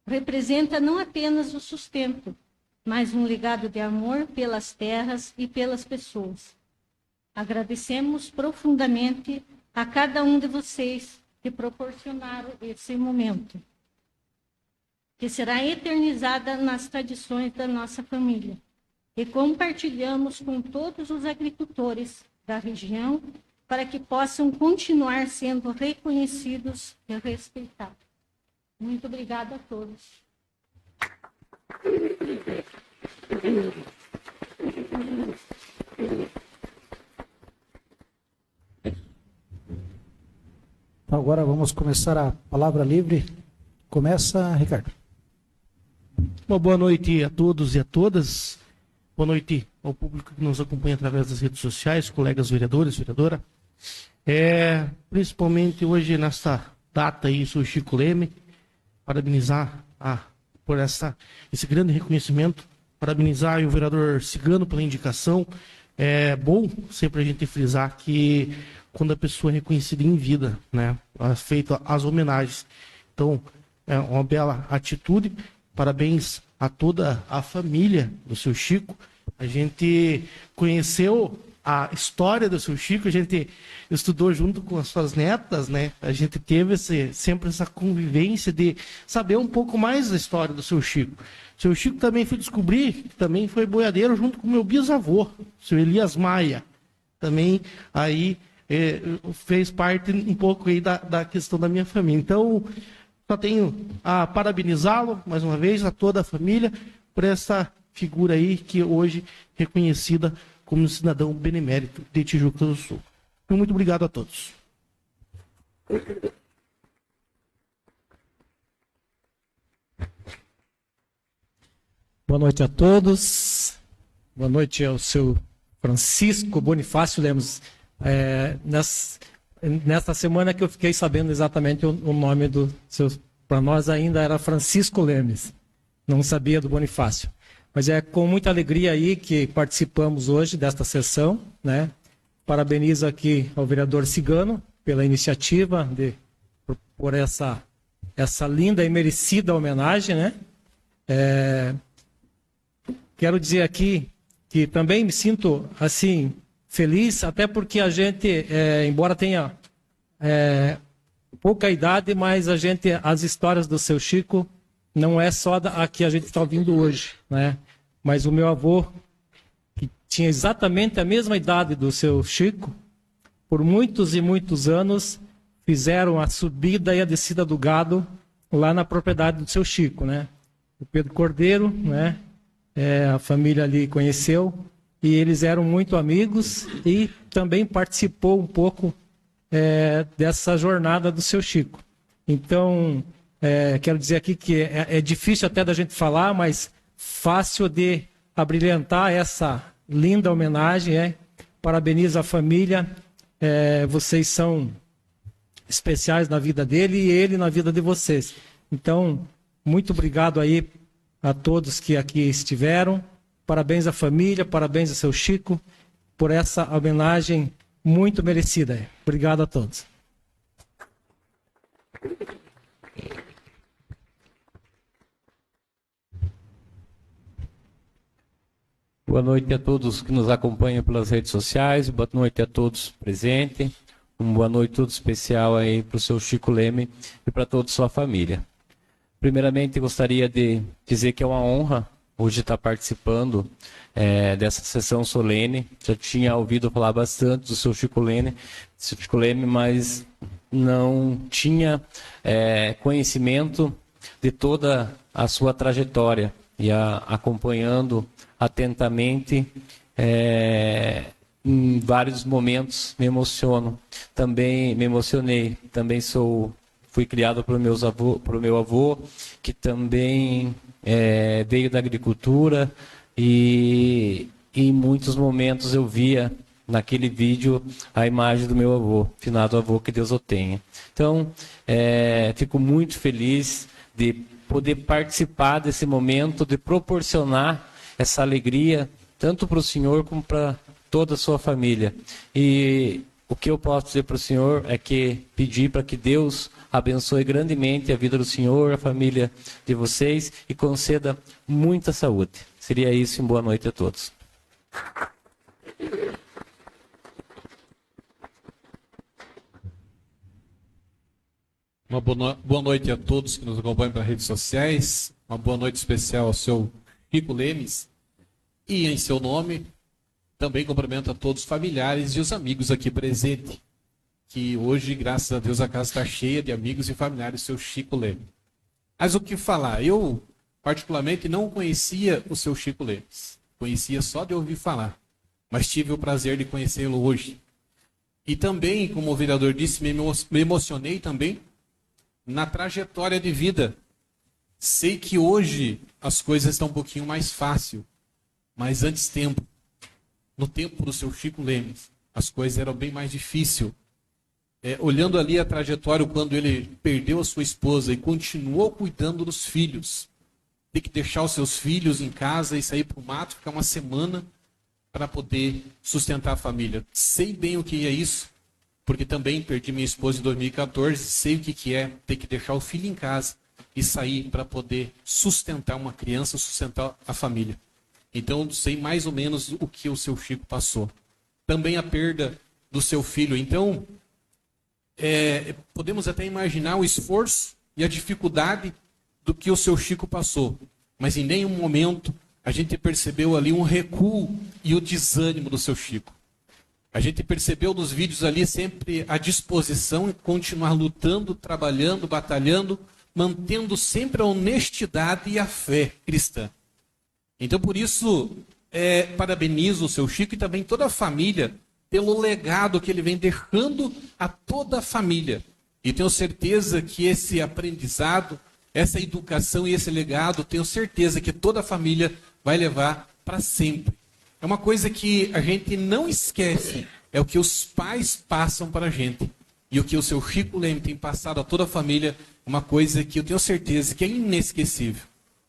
representa não apenas o sustento, mas um legado de amor pelas terras e pelas pessoas. Agradecemos profundamente a cada um de vocês que proporcionaram esse momento, que será eternizada nas tradições da nossa família, e compartilhamos com todos os agricultores da região para que possam continuar sendo reconhecidos e respeitados. Muito obrigada a todos. Então, agora vamos começar a palavra livre. Começa, Ricardo. Uma boa noite a todos e a todas. Boa noite ao público que nos acompanha através das redes sociais, colegas vereadores, vereadora. Principalmente hoje, nesta data aí, sou Chico Leme, parabenizar por esse grande reconhecimento, parabenizar o vereador Cigano pela indicação. É bom sempre a gente frisar que quando a pessoa é reconhecida em vida, né, feito as homenagens. Então, é uma bela atitude. Parabéns a toda a família do seu Chico. A gente conheceu a história do seu Chico, a gente estudou junto com as suas netas, né? A gente teve sempre essa convivência de saber um pouco mais da história do seu Chico. O seu Chico também foi descobrir que também foi boiadeiro junto com o meu bisavô, o seu Elias Maia. Também aí fez parte um pouco aí da questão da minha família. Então, só tenho a parabenizá-lo, mais uma vez, a toda a família, por essa figura aí que hoje é reconhecida como cidadão benemérito de Tijucas do Sul. Muito obrigado a todos. Boa noite a todos. Boa noite ao seu Francisco Bonifácio Lemos. Nesta semana que eu fiquei sabendo exatamente o nome do seu... Para nós ainda era Francisco Lemes. Não sabia do Bonifácio. Mas é com muita alegria aí que participamos hoje desta sessão, né? Parabenizo aqui ao vereador Cigano pela iniciativa por essa linda e merecida homenagem, né? Quero dizer aqui que também me sinto assim feliz, até porque a gente, embora tenha pouca idade, mas as histórias do seu Chico não é só a que a gente está ouvindo hoje, né? Mas o meu avô, que tinha exatamente a mesma idade do seu Chico, por muitos e muitos anos, fizeram a subida e a descida do gado lá na propriedade do seu Chico, né? O Pedro Cordeiro, né? A família ali conheceu, e eles eram muito amigos, e também participou um pouco dessa jornada do seu Chico. Então, quero dizer aqui que é difícil até da gente falar, mas fácil de abrilhantar essa linda homenagem. Parabenizo a família, vocês são especiais na vida dele e ele na vida de vocês. Então, muito obrigado aí a todos que aqui estiveram. Parabéns à família, parabéns ao seu Chico por essa homenagem muito merecida. Obrigado a todos. Boa noite a todos que nos acompanham pelas redes sociais, boa noite a todos presentes, uma boa noite todo especial aí para o seu Chico Leme e para toda a sua família. Primeiramente, gostaria de dizer que é uma honra hoje estar participando dessa sessão solene. Já tinha ouvido falar bastante do seu Chico Leme, mas não tinha conhecimento de toda a sua trajetória e acompanhando atentamente, em vários momentos me emociono. Também me emocionei. Também fui criado por meu avô, que também veio da agricultura, e em muitos momentos eu via naquele vídeo a imagem do meu avô, finado avô, que Deus o tenha. Então, fico muito feliz de poder participar desse momento, de proporcionar essa alegria, tanto para o senhor como para toda a sua família. E o que eu posso dizer para o senhor é que pedir para que Deus abençoe grandemente a vida do senhor, a família de vocês e conceda muita saúde. Seria isso, boa noite a todos. Uma boa noite a todos que nos acompanham pelas redes sociais. Uma boa noite especial ao seu Chico Lemes. E em seu nome, também cumprimento a todos os familiares e os amigos aqui presentes. Que hoje, graças a Deus, a casa está cheia de amigos e familiares do seu Chico Lemes. Mas o que falar? Eu, particularmente, não conhecia o seu Chico Lemes. Conhecia só de ouvir falar. Mas tive o prazer de conhecê-lo hoje. E também, como o vereador disse, me emocionei também na trajetória de vida. Sei que hoje as coisas estão um pouquinho mais fáceis, mas antes tempo, no tempo do seu Chico Lemes, as coisas eram bem mais difíceis. Olhando ali a trajetória, quando ele perdeu a sua esposa e continuou cuidando dos filhos, ter que deixar os seus filhos em casa e sair para o mato, ficar uma semana para poder sustentar a família. Sei bem o que é isso, porque também perdi minha esposa em 2014, sei o que é ter que deixar o filho em casa e sair para poder sustentar uma criança, sustentar a família. Então, sei mais ou menos o que o seu Chico passou. Também a perda do seu filho. Então, podemos até imaginar o esforço e a dificuldade do que o seu Chico passou. Mas em nenhum momento a gente percebeu ali um recuo e o desânimo do seu Chico. A gente percebeu nos vídeos ali sempre a disposição em continuar lutando, trabalhando, batalhando, mantendo sempre a honestidade e a fé cristã. Então, por isso, parabenizo o seu Chico e também toda a família pelo legado que ele vem deixando a toda a família. E tenho certeza que esse aprendizado, essa educação e esse legado, tenho certeza que toda a família vai levar para sempre. É uma coisa que a gente não esquece, é o que os pais passam para a gente. E o que o seu Chico Leme tem passado a toda a família, uma coisa que eu tenho certeza que é inesquecível.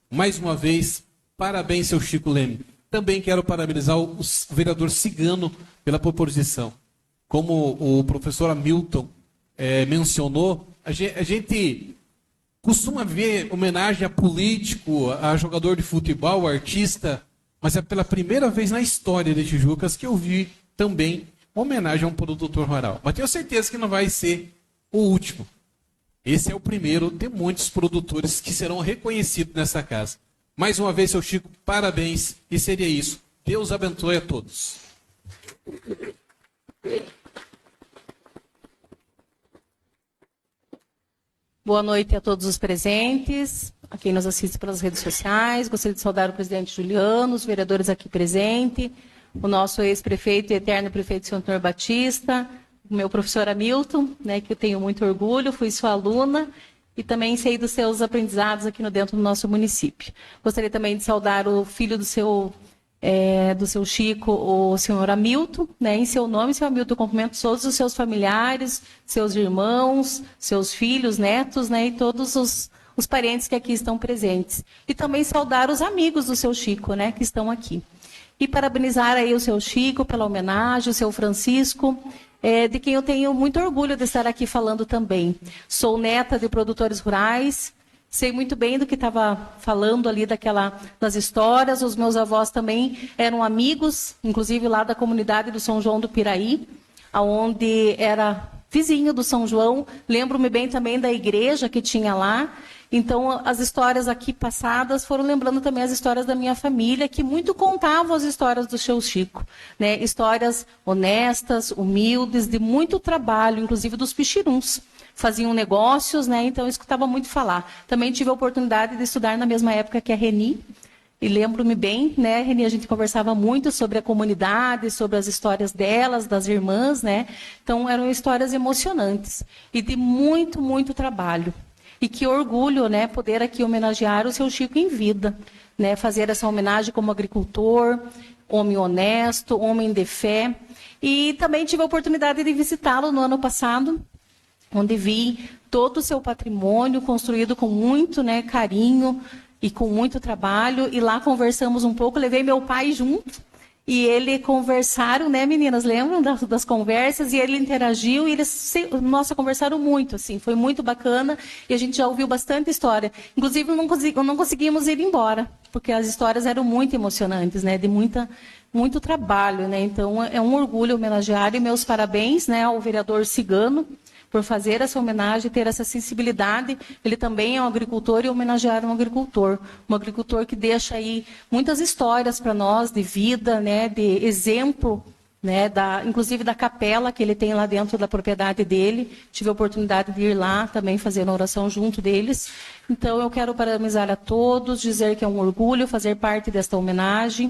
Mais uma vez, parabéns, seu Chico Leme. Também quero parabenizar o vereador Cigano pela proposição. Como o professor Hamilton mencionou, a gente costuma ver homenagem a político, a jogador de futebol, a artista, mas é pela primeira vez na história de Tijucas que eu vi também uma homenagem a um produtor rural. Mas tenho certeza que não vai ser o último. Esse é o primeiro de muitos produtores que serão reconhecidos nessa casa. Mais uma vez, seu Chico, parabéns. E seria isso. Deus abençoe a todos. Boa noite a todos os presentes, a quem nos assiste pelas redes sociais. Gostaria de saudar o presidente Juliano, os vereadores aqui presentes, o nosso ex-prefeito e eterno prefeito, senhor Antônio Batista, o meu professor Hamilton, né, que eu tenho muito orgulho, fui sua aluna, e também sei dos seus aprendizados aqui dentro do nosso município. Gostaria também de saudar o filho do seu do seu Chico, o senhor Hamilton, né? Em seu nome, senhor Hamilton, eu cumprimento todos os seus familiares, seus irmãos, seus filhos, netos, né? E todos os parentes que aqui estão presentes. E também saudar os amigos do seu Chico, né? Que estão aqui. E parabenizar aí o seu Chico pela homenagem, o seu Francisco, de quem eu tenho muito orgulho de estar aqui falando também. Sou neta de produtores rurais, sei muito bem do que estava falando ali das histórias. Os meus avós também eram amigos, inclusive lá da comunidade do São João do Piraí, onde era vizinho do São João. Lembro-me bem também da igreja que tinha lá. Então, as histórias aqui passadas foram lembrando também as histórias da minha família, que muito contavam as histórias do seu Chico, né? Histórias honestas, humildes, de muito trabalho, inclusive dos pichiruns. Faziam negócios, né? Então eu escutava muito falar. Também tive a oportunidade de estudar na mesma época que a Reni, e lembro-me bem, né, Reni, a gente conversava muito sobre a comunidade, sobre as histórias delas, das irmãs, né? Então eram histórias emocionantes e de muito, muito trabalho. E que orgulho, né, poder aqui homenagear o seu Chico em vida, né? Fazer essa homenagem como agricultor, homem honesto, homem de fé. E também tive a oportunidade de visitá-lo no ano passado, onde vi todo o seu patrimônio construído com muito, né, carinho e com muito trabalho. E lá conversamos um pouco, levei meu pai junto. E ele conversaram, né, meninas? Lembram das conversas? E ele interagiu e eles, nossa, conversaram muito, assim. Foi muito bacana e a gente já ouviu bastante história. Inclusive, não conseguimos ir embora, porque as histórias eram muito emocionantes, né? De muito trabalho, né? Então, é um orgulho homenagear e meus parabéns, né, ao vereador Cigano, por fazer essa homenagem, ter essa sensibilidade. Ele também é um agricultor e homenagear um agricultor que deixa aí muitas histórias para nós de vida, né, de exemplo, né, inclusive da capela que ele tem lá dentro da propriedade dele. Tive a oportunidade de ir lá também fazer uma oração junto deles. Então eu quero parabenizar a todos, dizer que é um orgulho fazer parte desta homenagem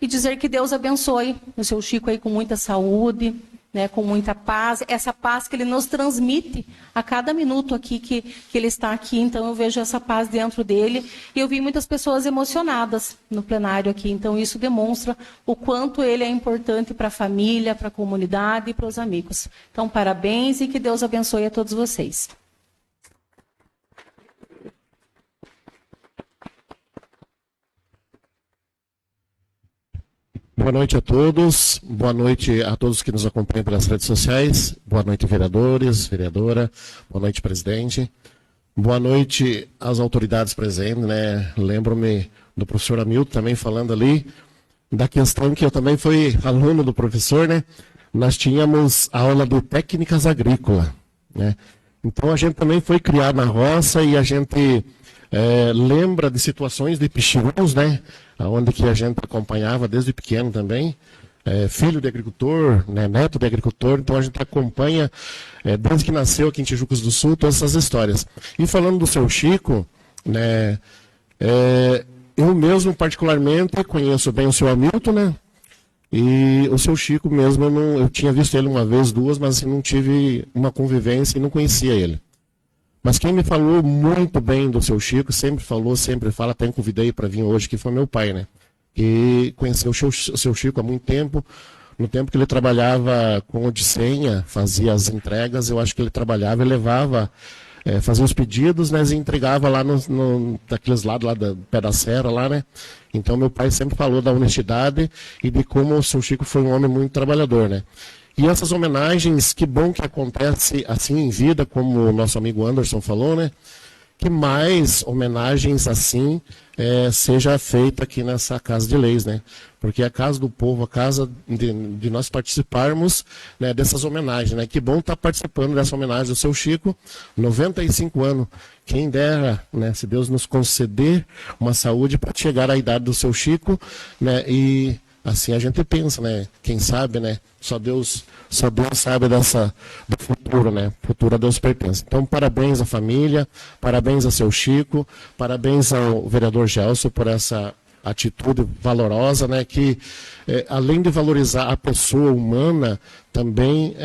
e dizer que Deus abençoe o seu Chico aí com muita saúde, né, com muita paz, essa paz que ele nos transmite a cada minuto aqui que ele está aqui. Então eu vejo essa paz dentro dele e eu vi muitas pessoas emocionadas no plenário aqui. Então isso demonstra o quanto ele é importante para a família, para a comunidade e para os amigos. Então parabéns e que Deus abençoe a todos vocês. Boa noite a todos, boa noite a todos que nos acompanham pelas redes sociais, boa noite vereadores, vereadora, boa noite presidente, boa noite às autoridades presentes, né? Lembro-me do professor Hamilton também falando ali da questão que eu também fui aluno do professor, né? Nós tínhamos a aula de técnicas agrícolas, né? Então a gente também foi criado na roça e a gente lembra de situações de pichiruns, né? Onde que a gente acompanhava desde pequeno também, filho de agricultor, né, neto de agricultor, então a gente acompanha desde que nasceu aqui em Tijucas do Sul todas essas histórias. E falando do seu Chico, né, eu mesmo particularmente conheço bem o seu Hamilton, né, e o seu Chico mesmo eu tinha visto ele uma vez, duas, mas assim, não tive uma convivência e não conhecia ele. Mas quem me falou muito bem do seu Chico, sempre falou, sempre fala, até convidei para vir hoje, que foi meu pai, né? E conheceu o seu Chico há muito tempo, no tempo que ele trabalhava com Odissenha, fazia as entregas, eu acho que ele trabalhava e levava, fazia os pedidos, né? E entregava lá daqueles lados, lá do pé da serra, lá, né? Então meu pai sempre falou da honestidade e de como o seu Chico foi um homem muito trabalhador, né? E essas homenagens, que bom que acontece assim em vida, como o nosso amigo Anderson falou, né? Que mais homenagens assim seja feita aqui nessa Casa de Leis, né? Porque é a casa do povo, a casa de nós participarmos, né, dessas homenagens, né? Que bom estar participando dessa homenagem do seu Chico, 95 anos. Quem dera, né, se Deus nos conceder uma saúde para chegar à idade do seu Chico, né? E assim a gente pensa, né? Quem sabe, né? Só Deus sabe do futuro, né? O futuro a Deus pertence. Então, parabéns à família, parabéns ao seu Chico, parabéns ao vereador Gelson por essa atitude valorosa, né, que além de valorizar a pessoa humana, também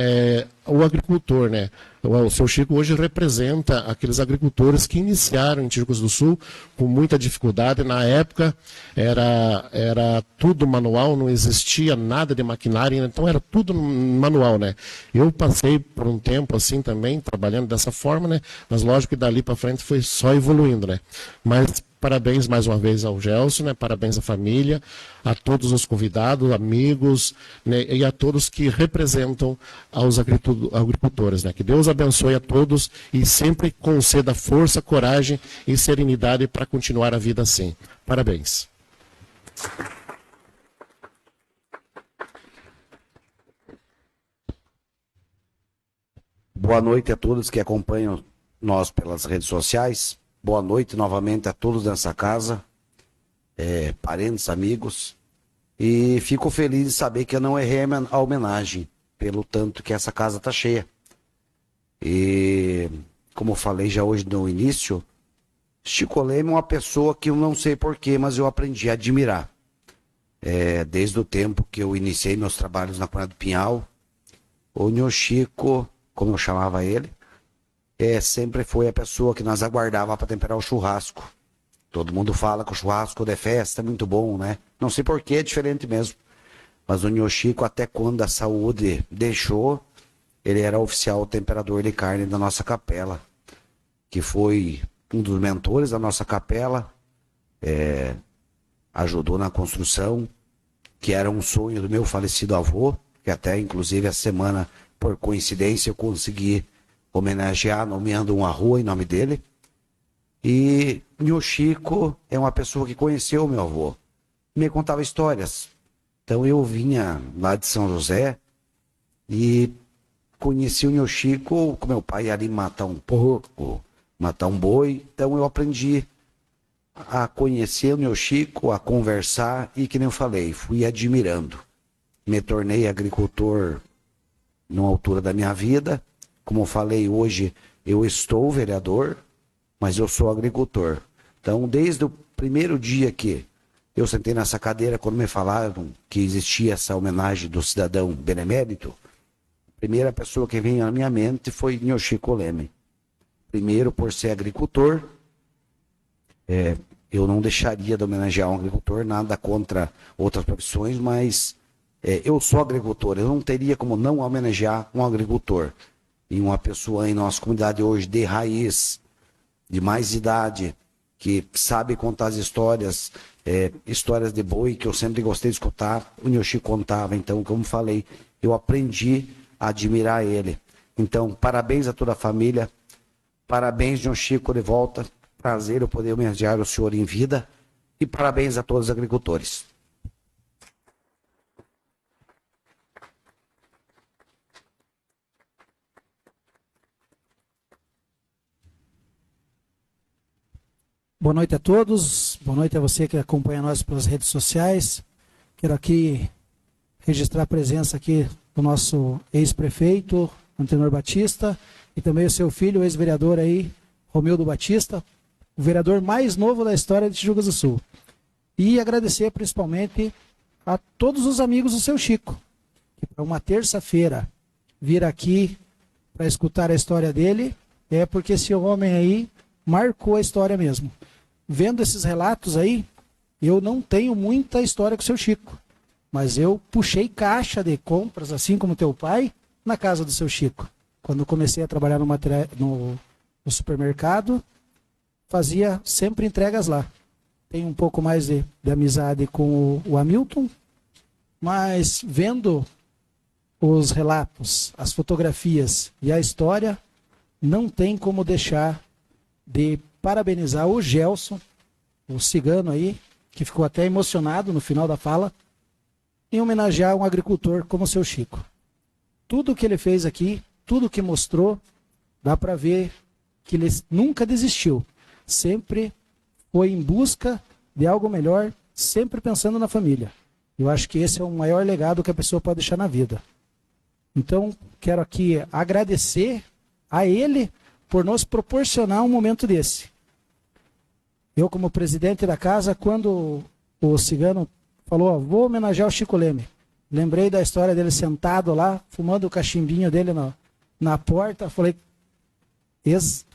o agricultor, né? O seu Chico hoje representa aqueles agricultores que iniciaram em Tijucas do Sul com muita dificuldade. Na época era tudo manual, não existia nada de maquinária, então era tudo manual, né? Eu passei por um tempo assim também, trabalhando dessa forma, né? Mas lógico que dali para frente foi só evoluindo, né? Mas parabéns mais uma vez ao Gelson, né? Parabéns à família, a todos os convidados, amigos, né? E a todos que representam aos agricultores, né? Que Deus abençoe a todos e sempre conceda força, coragem e serenidade para continuar a vida assim. Parabéns. Boa noite a todos que acompanham nós pelas redes sociais. Boa noite novamente a todos dessa casa, parentes, amigos. E fico feliz de saber que eu não errei a homenagem, pelo tanto que essa casa está cheia. E, como eu falei já hoje no início, Chico Leme é uma pessoa que eu não sei porquê, mas eu aprendi a admirar. Desde o tempo que eu iniciei meus trabalhos na Comunidade do Pinhal, o Nho Chico, como eu chamava ele, sempre foi a pessoa que nós aguardava para temperar o churrasco. Todo mundo fala que o churrasco de festa é muito bom, né? Não sei porquê, é diferente mesmo. Mas o Nho Chico, até quando a saúde deixou, ele era oficial temperador de carne da nossa capela, que foi um dos mentores da nossa capela, ajudou na construção, que era um sonho do meu falecido avô, que até inclusive a semana, por coincidência, eu consegui homenagear nomeando uma rua em nome dele. E Nho Chico é uma pessoa que conheceu o meu avô, me contava histórias. Então eu vinha lá de São José e conheci o Nho Chico com meu pai ali matar um porco, matar um boi. Então eu aprendi a conhecer o Nho Chico, a conversar e, que nem eu falei, fui admirando. Me tornei agricultor numa altura da minha vida. Como eu falei, hoje eu estou vereador, mas eu sou agricultor. Então, desde o primeiro dia que eu sentei nessa cadeira, quando me falaram que existia essa homenagem do cidadão benemérito, a primeira pessoa que veio na minha mente foi Nho Chico Leme. Primeiro, por ser agricultor, eu não deixaria de homenagear um agricultor, nada contra outras profissões, mas eu sou agricultor, eu não teria como não homenagear um agricultor. E uma pessoa em nossa comunidade hoje de raiz, de mais idade, que sabe contar as histórias, histórias de boi, que eu sempre gostei de escutar, o Nho Chico contava. Então, como falei, eu aprendi a admirar ele. Então, parabéns a toda a família, parabéns, Nho Chico, de volta, prazer eu poder homenagear o senhor em vida, e parabéns a todos os agricultores. Boa noite a todos, boa noite a você que acompanha nós pelas redes sociais. Quero aqui registrar a presença aqui do nosso ex-prefeito, Antenor Batista, e também o seu filho, o ex-vereador aí, Romildo Batista, o vereador mais novo da história de Tijucas do Sul. E agradecer principalmente a todos os amigos do seu Chico, que para uma terça-feira vir aqui para escutar a história dele, porque esse homem aí marcou a história mesmo. Vendo esses relatos aí, eu não tenho muita história com o seu Chico, mas eu puxei caixa de compras, assim como teu pai, na casa do seu Chico. Quando comecei a trabalhar no supermercado, fazia sempre entregas lá. Tenho um pouco mais de amizade com o Hamilton, mas vendo os relatos, as fotografias e a história, não tem como deixar de parabenizar o Gelson, o cigano aí, que ficou até emocionado no final da fala, em homenagear um agricultor como o seu Chico. Tudo que ele fez aqui, tudo que mostrou, dá para ver que ele nunca desistiu. Sempre foi em busca de algo melhor, sempre pensando na família. Eu acho que esse é o maior legado que a pessoa pode deixar na vida. Então, quero aqui agradecer a ele por nos proporcionar um momento desse. Eu, como presidente da casa, quando o Cigano falou, ó, vou homenagear o Chico Leme. Lembrei da história dele sentado lá, fumando o cachimbinho dele na porta. Falei,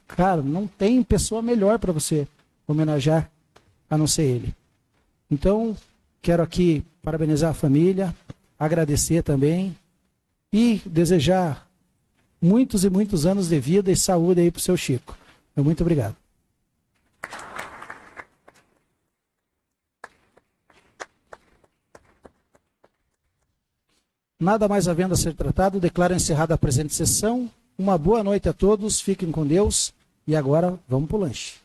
cara, não tem pessoa melhor para você homenagear a não ser ele. Então, quero aqui parabenizar a família, agradecer também e desejar muitos e muitos anos de vida e saúde aí para o seu Chico. Muito obrigado. Nada mais havendo a ser tratado, declaro encerrada a presente sessão. Uma boa noite a todos, fiquem com Deus e agora vamos para o lanche.